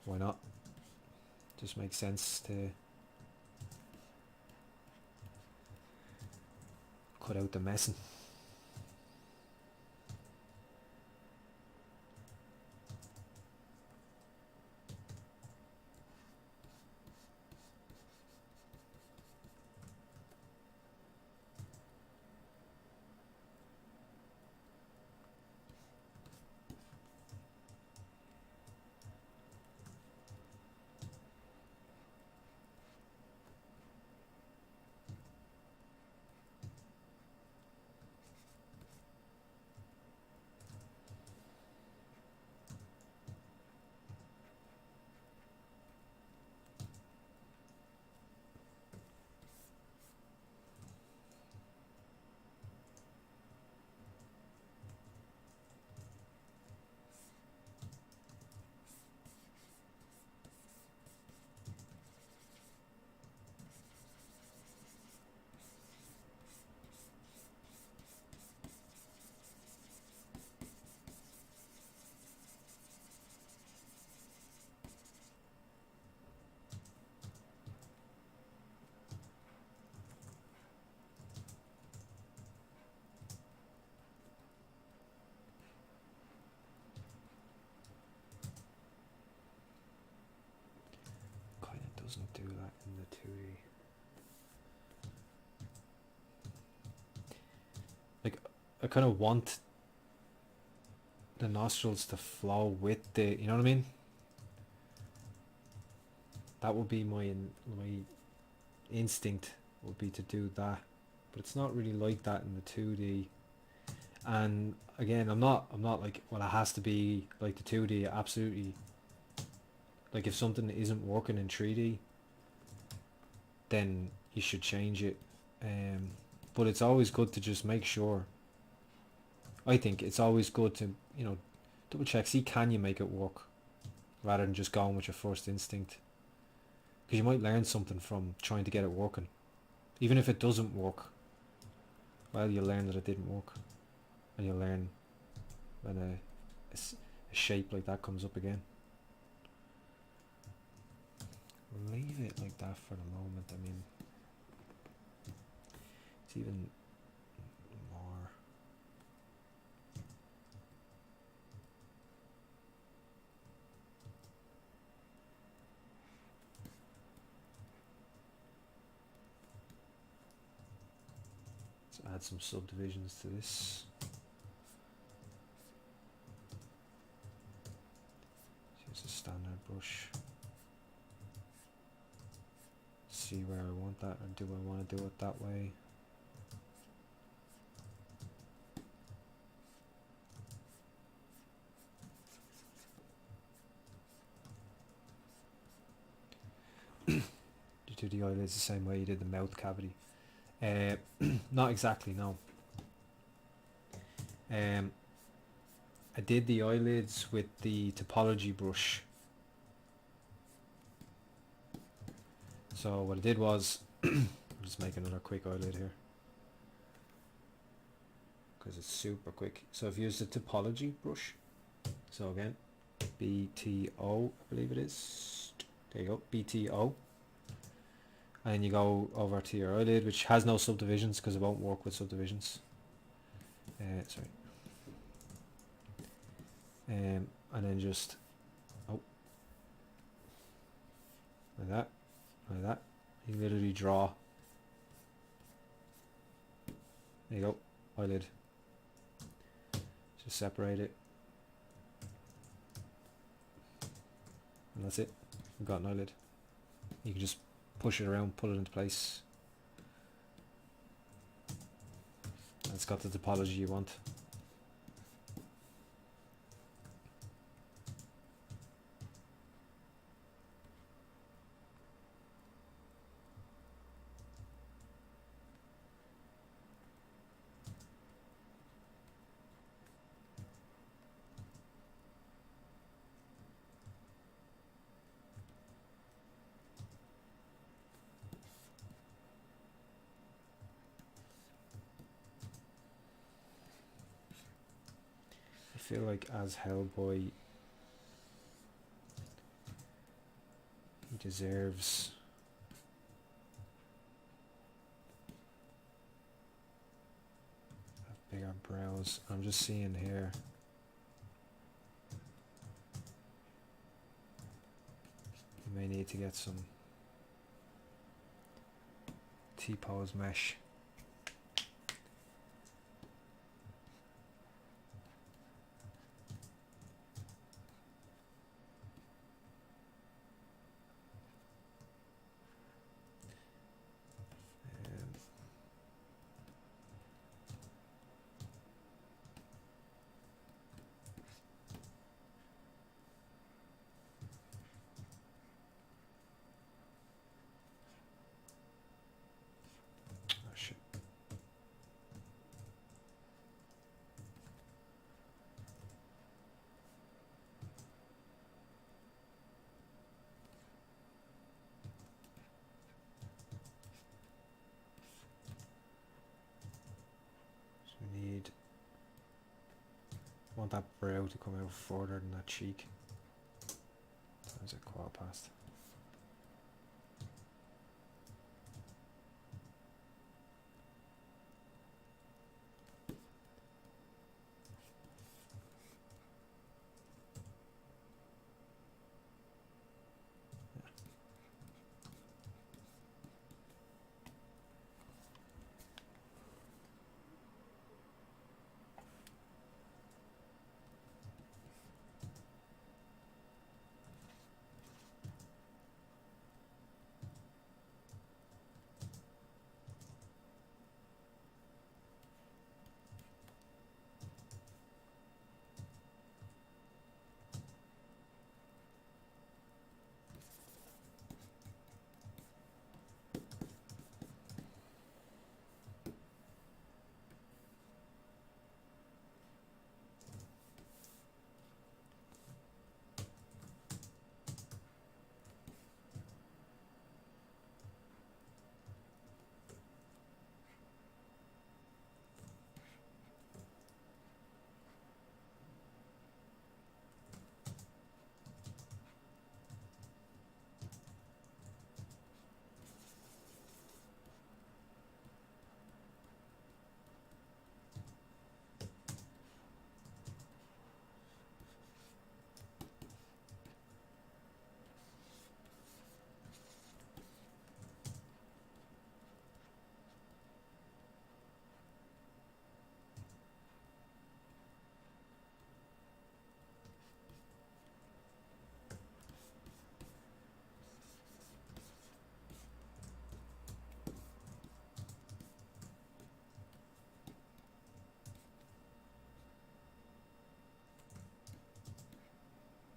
why not? Just makes sense to cut out the messing. Doesn't do that in the 2D. Like I kind of want the nostrils to flow with the, you know what I mean? That would be my instinct, would be to do that, but it's not really like that in the 2D. And again, I'm not like, well, it has to be like the 2D. Absolutely. Like if something isn't working in 3D, then you should change it. But it's always good to just make sure. I think it's always good to, you know, double check, see can you make it work, rather than just going with your first instinct. Because you might learn something from trying to get it working. Even if it doesn't work, well, you'll learn that it didn't work. And you'll learn when a shape like that comes up again. Leave it like that for the moment. I mean, it's even more. Let's add some subdivisions to this. Use a standard brush. See where I want that, or do I want to do it that way? You do the eyelids the same way you did the mouth cavity. Not exactly, no. I did the eyelids with the topology brush. So what I did was, I'll just make another quick eyelid here, because it's super quick. So I've used the topology brush. So again, BTO, I believe it is. There you go, BTO. And you go over to your eyelid, which has no subdivisions because it won't work with subdivisions. Sorry. And then just, oh, like that, like that. You literally draw. There you go, eyelid. Just separate it. And that's it. You've got an eyelid. You can just push it around, pull it into place. And it's got the topology you want. I feel like as Hellboy, he deserves bigger brows. I'm just seeing here. You may need to get some T-pose mesh. Want that brow to come out further than that cheek. Times it quad past.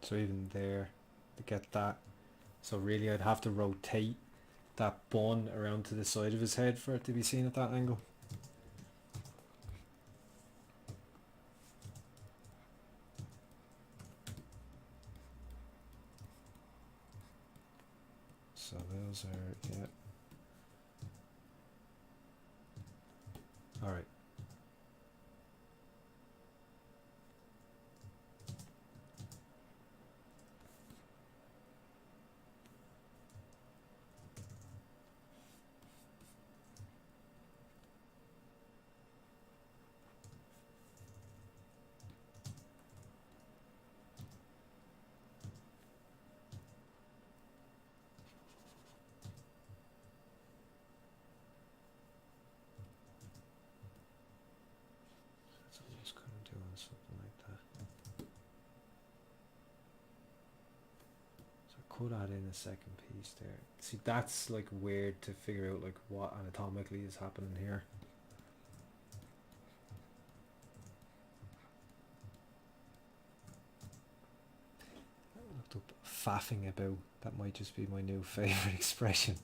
So even there, to get that, so really I'd have to rotate that bun around to the side of his head for it to be seen at that angle. So those are, yeah. All right. could add in a second piece there. See, that's like weird to figure out like what anatomically is happening here. I looked up faffing about. That might just be my new favourite expression.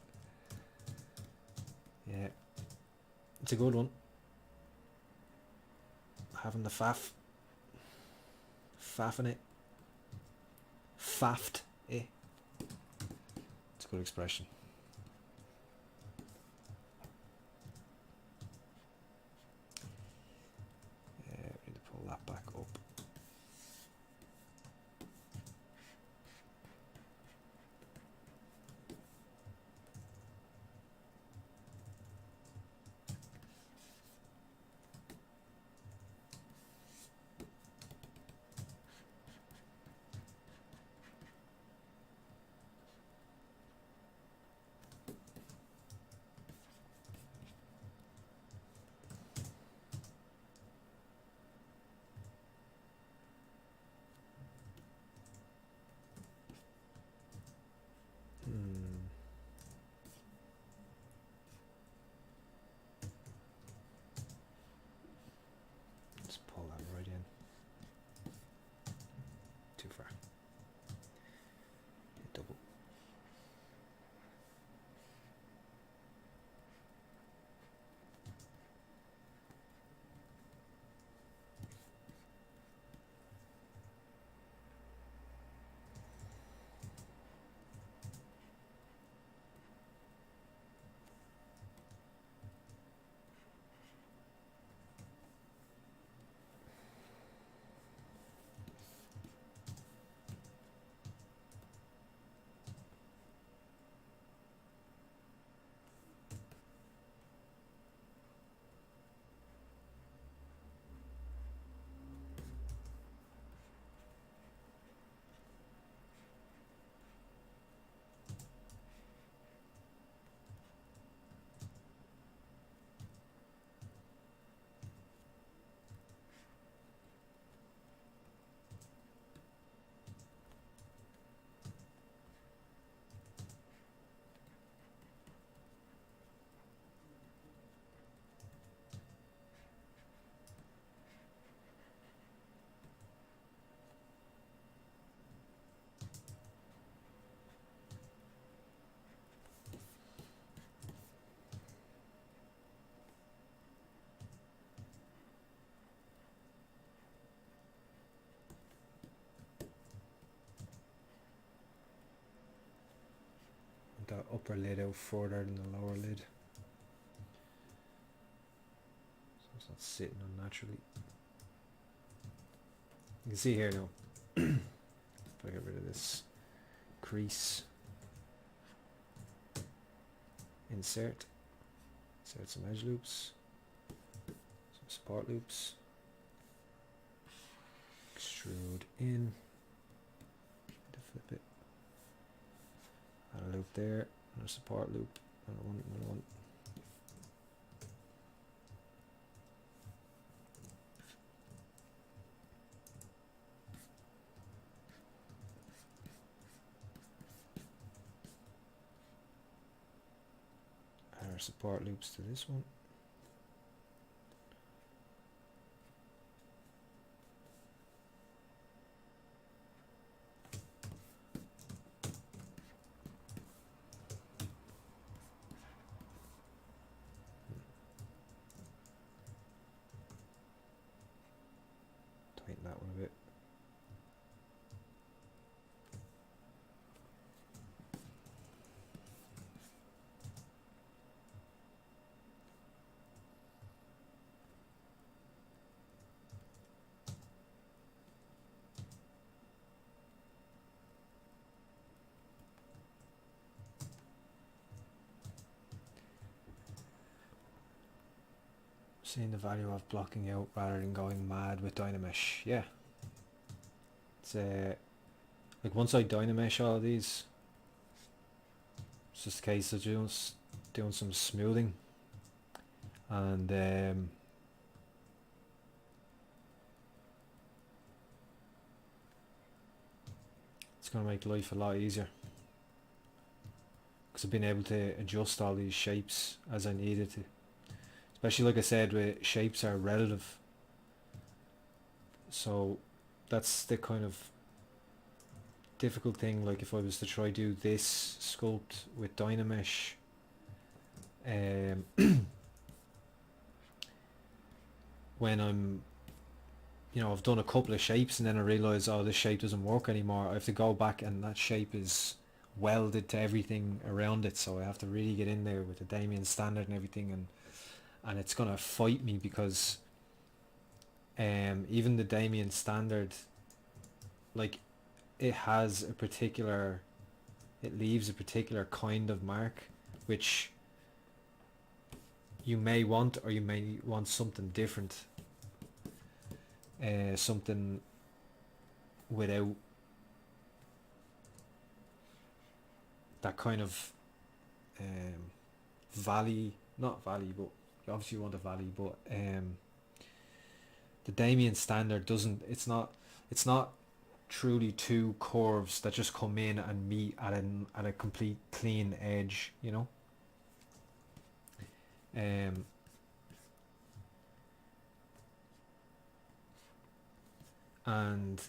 Yeah, it's a good one. Having the faff. Faffing it. Faffed it. It's a good expression. We need to pull that back up. Let's pull that right in. Too far. Double. That upper lid out further than the lower lid, so it's not sitting unnaturally. You can see here now, if I get rid of this crease, insert some edge loops, some support loops, extrude in, to flip it. Add a loop there, another support loop, another one. Add our support loops to this one. Tighten that one a bit. Seeing the value of blocking out rather than going mad with Dynamesh. Yeah, it's like once I Dynamesh all of these, it's just a case of just doing some smoothing, and it's going to make life a lot easier. because I've been able to adjust all these shapes as I needed to. Especially, like I said, with shapes are relative, so that's the kind of difficult thing. Like if I was to try do this sculpt with Dynamesh, when I'm, I've done a couple of shapes and then I realise, oh, this shape doesn't work anymore. I have to go back and that shape is welded to everything around it, so I have to really get in there with the Damien standard and everything, and it's gonna fight me because even the Damien standard, like, it leaves a particular kind of mark which you may want, or you may want something different, something without that kind of not valley, but you obviously want a valley, but the Damien standard doesn't, it's not truly two curves that just come in and meet at a complete clean edge, and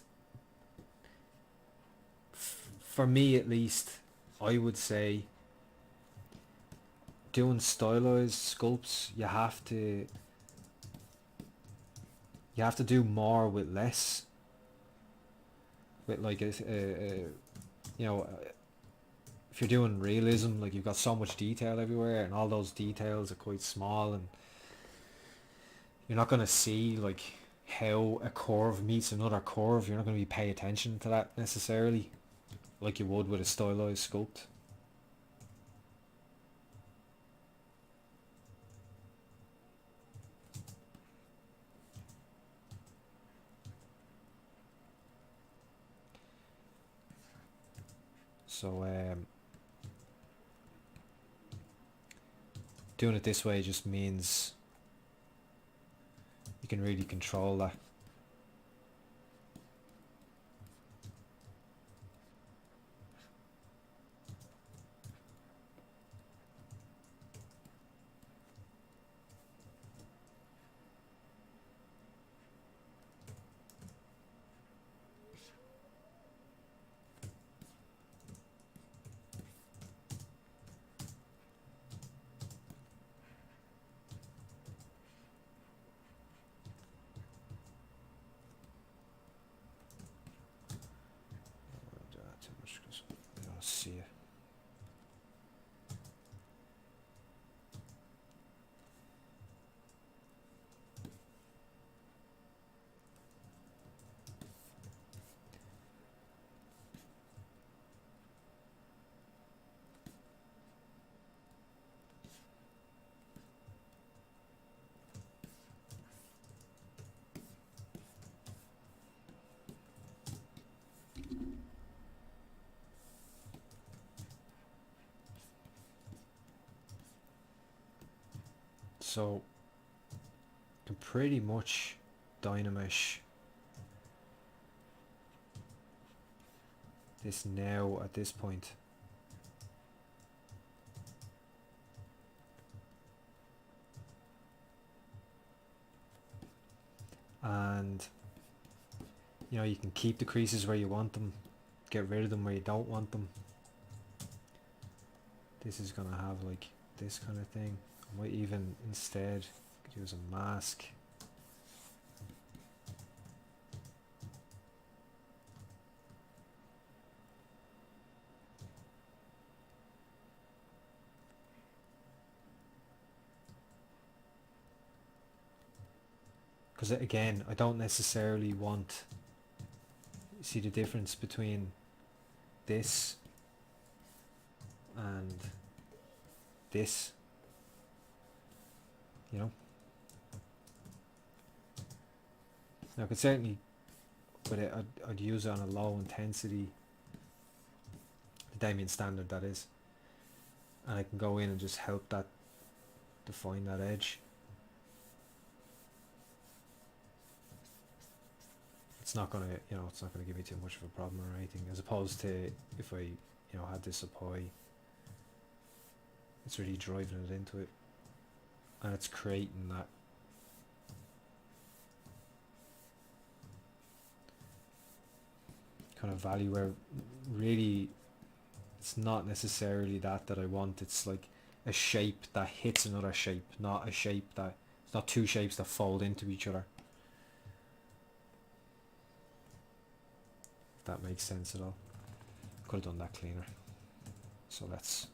for me at least, I would say doing stylized sculpts, you have to do more with less. With like if you're doing realism, like, you've got so much detail everywhere, and all those details are quite small, and you're not going to see like how a curve meets another curve. You're not going to be paying attention to that necessarily like you would with a stylized sculpt. So doing it this way just means you can really control that. Too much because I don't see it. So can pretty much Dynamesh this now at this point. And you can keep the creases where you want them, get rid of them where you don't want them. This is gonna have like this kind of thing. I might even instead use a mask. Because again, I don't necessarily want, see the difference between this and this, Now I could certainly, but I'd use it on a low intensity, the Damien standard that is, and I can go in and just help that define that edge. It's not gonna, it's not gonna give me too much of a problem or anything, as opposed to if I, had this up high It's really driving it into it, and it's creating that kind of value where really it's not necessarily that I want. It's like a shape that hits another shape, not a shape that, it's not two shapes that fold into each other. If that makes sense at all. Could have done that cleaner. So let's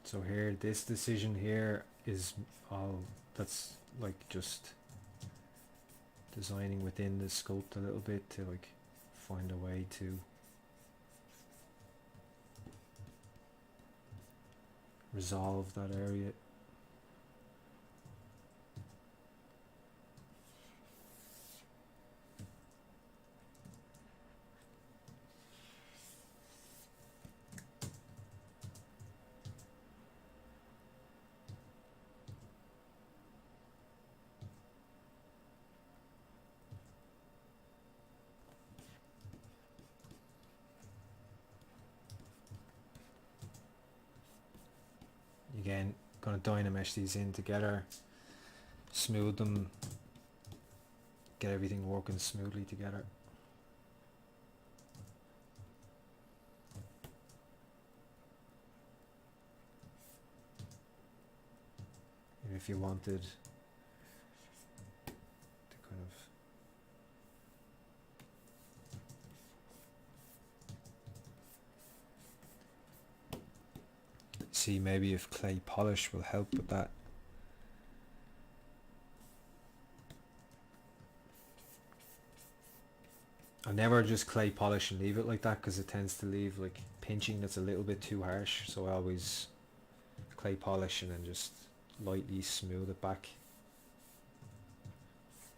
so here, this decision here is all that's like just designing within the sculpt a little bit to like find a way to resolve that area. Again, gonna dynamesh these in together, smooth them, get everything working smoothly together. And if you wanted to kind of see maybe if clay polish will help with that. I never just clay polish and leave it like that because it tends to leave like pinching that's a little bit too harsh, so I always clay polish and then just lightly smooth it back.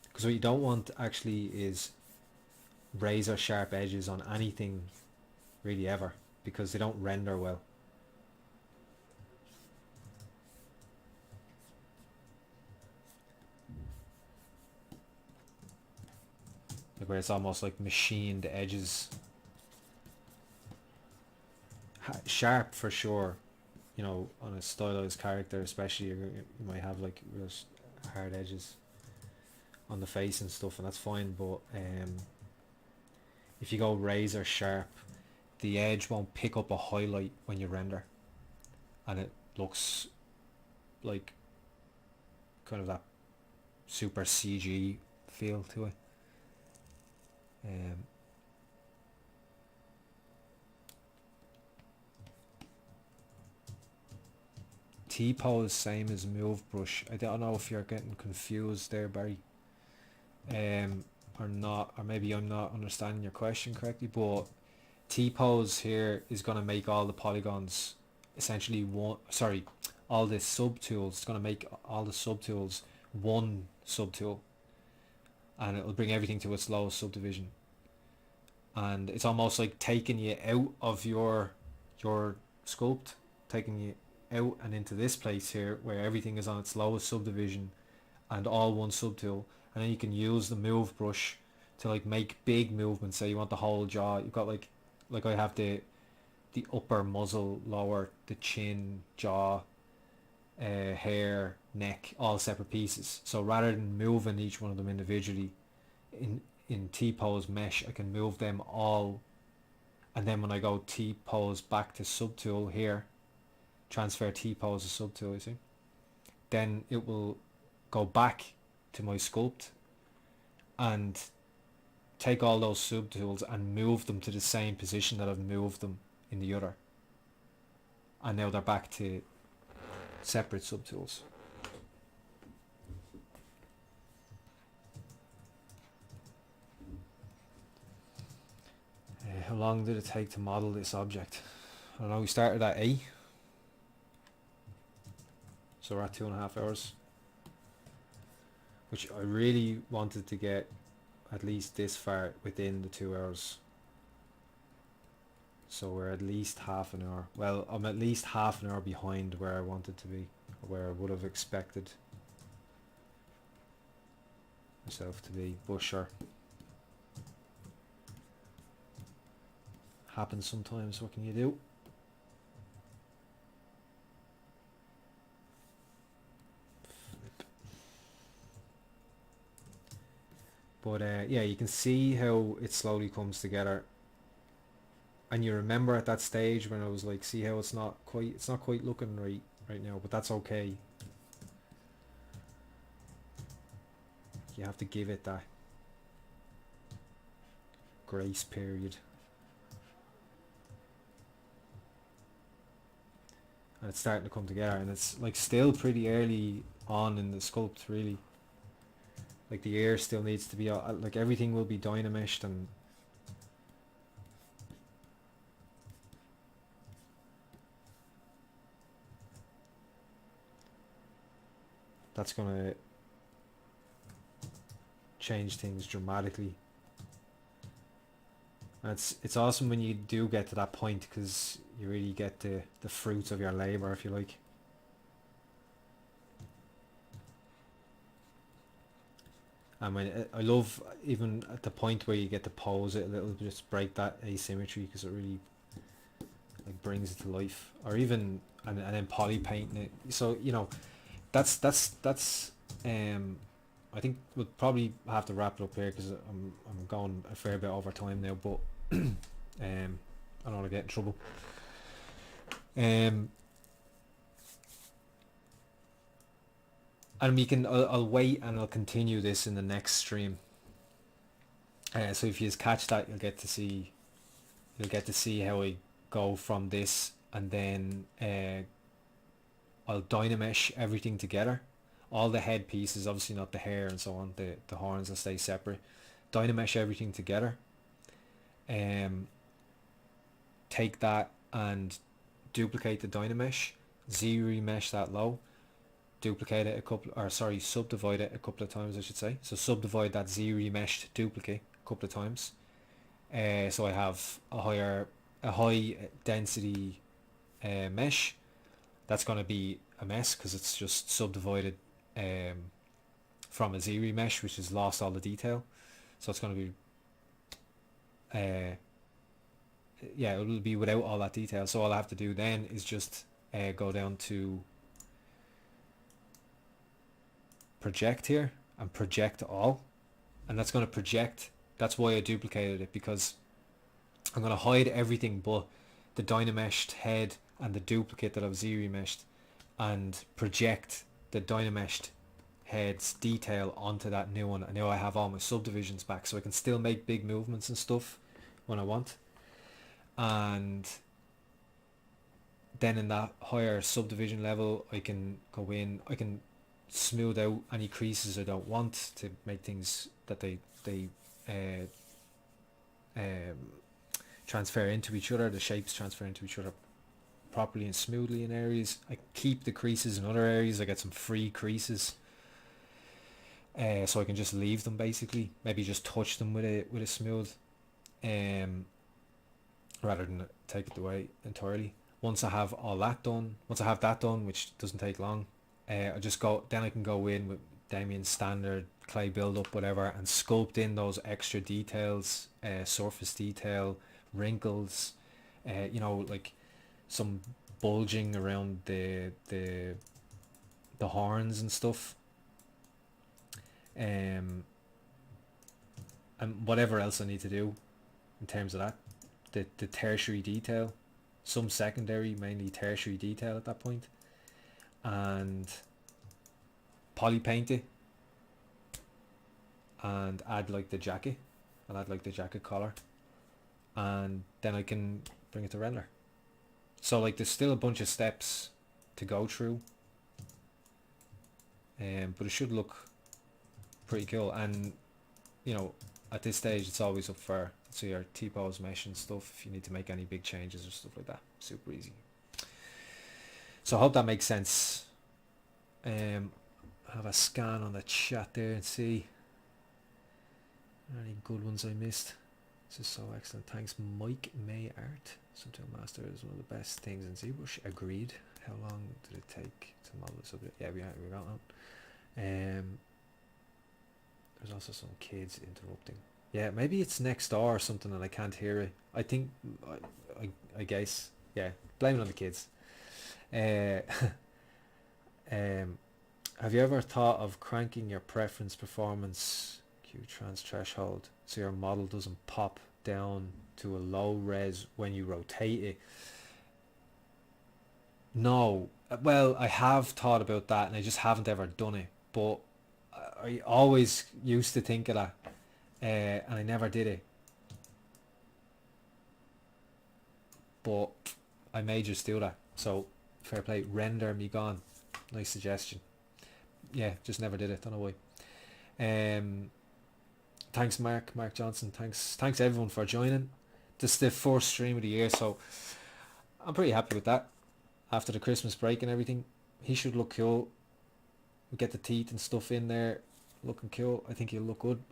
Because what you don't want actually is razor sharp edges on anything really ever, because they don't render well. Like where it's almost like machined edges. Sharp for sure, you know, on a stylized character especially, you might have like real hard edges on the face and stuff, and that's fine, but if you go razor sharp, the edge won't pick up a highlight when you render, and it looks like kind of that super CG feel to it. T-pose same as move brush. I don't know if you're getting confused there, Barry, or not, or maybe I'm not understanding your question correctly, but T-pose here is going to make all the polygons essentially one, sorry, all the subtools, it's going to make all the subtools one subtool, and it will bring everything to its lowest subdivision, and it's almost like taking you out of your sculpt, taking you out and into this place here where everything is on its lowest subdivision and all one subtool, and then you can use the move brush to like make big movements. Say you want the whole jaw, you've got like I have the upper muzzle, lower, the chin, jaw, hair, neck, all separate pieces. So rather than moving each one of them individually, in T-pose mesh, I can move them all, and then when I go T-pose back to subtool here, transfer T-pose to subtool, you see, then it will go back to my sculpt and take all those subtools and move them to the same position that I've moved them in the other, and now they're back to separate subtools. How long did it take to model this object? I don't know, we started at 8, so we're at 2.5 hours, which I really wanted to get at least this far within the 2 hours. So we're at least half an hour. Well, I'm at least half an hour behind where I wanted to be, or where I would have expected myself to be, but sure. Happens sometimes, what can you do? But yeah, you can see how it slowly comes together, and you remember at that stage when I was like, see how it's not quite looking right now, but that's okay. You have to give it that grace period. And it's starting to come together, and it's like still pretty early on in the sculpt, really. Like the ear still needs to be, like everything will be dynameshed, and that's gonna change things dramatically. And it's awesome when you do get to that point, because you really get the fruits of your labor, if you like. I mean, I love even at the point where you get to pose it a little, just break that asymmetry, because it really like brings it to life. Or even and then poly painting it. So you know, that's I think we'll probably have to wrap it up here, because I'm going a fair bit over time now. But I don't want to get in trouble. And we can, I'll wait and I'll continue this in the next stream. So if you just catch that, you'll get to see how I go from this, and then I'll dynamesh everything together. All the head pieces, obviously not the hair and so on, the horns will stay separate. Dynamesh everything together. Take that and duplicate the dynamesh, Z-remesh that low, duplicate it subdivide it a couple of times, I should say. So subdivide that Z-remeshed duplicate a couple of times. So I have a high density mesh. That's going to be a mess, because it's just subdivided from a Z-remesh, which has lost all the detail. So it's going to be yeah, it will be without all that detail. So all I have to do then is just go down to project here and project all, and that's going to project. That's why I duplicated it, because I'm going to hide everything but the dynameshed head and the duplicate that I've Z-remeshed, and project the dynameshed head's detail onto that new one. And now I have all my subdivisions back, so I can still make big movements and stuff when I want. And then in that higher subdivision level, I can go in, I can smooth out any creases I don't want, to make things that they transfer into each other, the shapes transfer into each other properly and smoothly in areas. I keep the creases in other areas. I get some free creases, so I can just leave them, basically, maybe just touch them with a smooth, rather than take it away entirely. Once I have that done, which doesn't take long, I can go in with Damien's standard clay build-up, whatever, and sculpt in those extra details, surface detail, wrinkles, like some bulging around the horns and stuff. and whatever else I need to do in terms of that, the tertiary detail, some secondary, mainly tertiary detail at that point, and poly paint it and add like the jacket. I'll add like the jacket collar, and then I can bring it to render. So like there's still a bunch of steps to go through, but it should look pretty cool. And you know, at this stage it's always up for your T-pose mesh and stuff if you need to make any big changes or stuff like that. Super easy. So I hope that makes sense. Have a scan on the chat there and see any good ones I missed. This is so excellent. Thanks, Mike May Art. Subtool Master is one of the best things in ZBrush. Agreed. How long did it take to model the subject? Yeah, we got that. There's also some kids interrupting. Yeah, maybe it's next door or something and I can't hear it. I think, I guess, yeah, blame it on the kids. Have you ever thought of cranking your preference performance Q-trans threshold so your model doesn't pop down to a low res when you rotate it? No. Well, I have thought about that and I just haven't ever done it. But I always used to think of that, and I never did it. But I may just do that. So fair play. Render me gone. Nice suggestion. Yeah, just never did it. Don't know why. Thanks, Mark Johnson. Thanks everyone for joining. This is the first stream of the year, so I'm pretty happy with that. After the Christmas break and everything, he should look cool. We get the teeth and stuff in there, looking cool. I think he'll look good.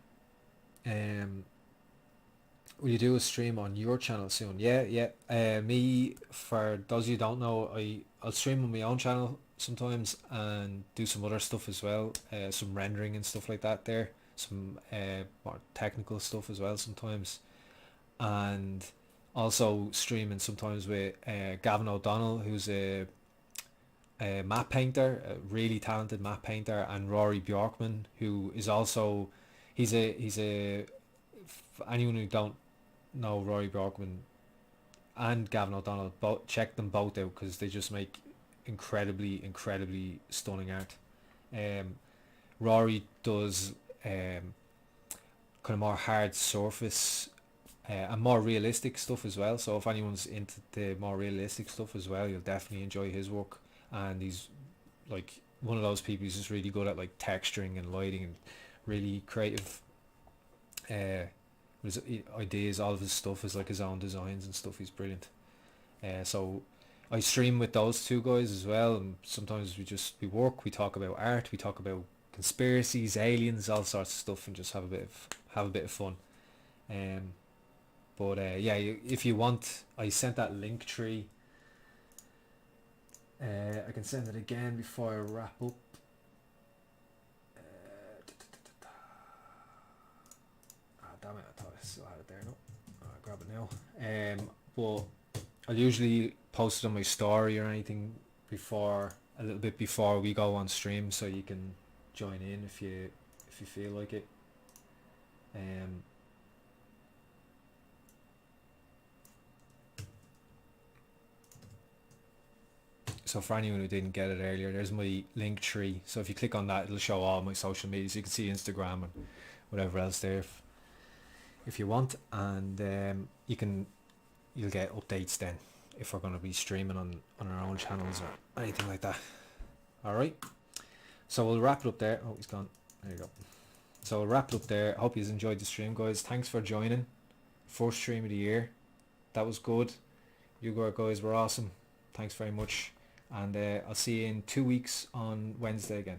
Will you do a stream on your channel soon? Yeah. Me, for those of you who don't know, I'll stream on my own channel sometimes and do some other stuff as well. Some rendering and stuff like that there. Some more technical stuff as well sometimes. And also streaming sometimes with Gavin O'Donnell, who's a matte painter, a really talented matte painter, and Rory Bjorkman, who is also he's a anyone who don't know Rory Bjorkman and Gavin O'Donnell, check them both out because they just make incredibly stunning art. Rory does kind of more hard surface and more realistic stuff as well, so if anyone's into the more realistic stuff as well, you'll definitely enjoy his work. And he's like one of those people who's just really good at like texturing and lighting and really creative ideas. All of his stuff is like his own designs and stuff. He's brilliant. So I stream with those two guys as well, and sometimes we work, we talk about art, we talk about conspiracies, aliens, all sorts of stuff, and just have a bit of fun. But yeah, if you want, I sent that link tree. I can send it again before I wrap up. Damn it, I thought I still had it there. No, I'll grab it now. But I'll usually post it on my story or anything a little bit before we go on stream, so you can join in if you feel like it. So for anyone who didn't get it earlier, there's my link tree. So if you click on that, it'll show all my social media, so you can see Instagram and whatever else there if you want. And you'll get updates then if we're going to be streaming on our own channels or anything like that. Alright, so we'll wrap it up there. Oh, he's gone. There you go. So we'll wrap it up there. I hope you enjoyed the stream, guys. Thanks for joining. First stream of the year. That was good. You guys were awesome. Thanks very much. And I'll see you in 2 weeks on Wednesday again.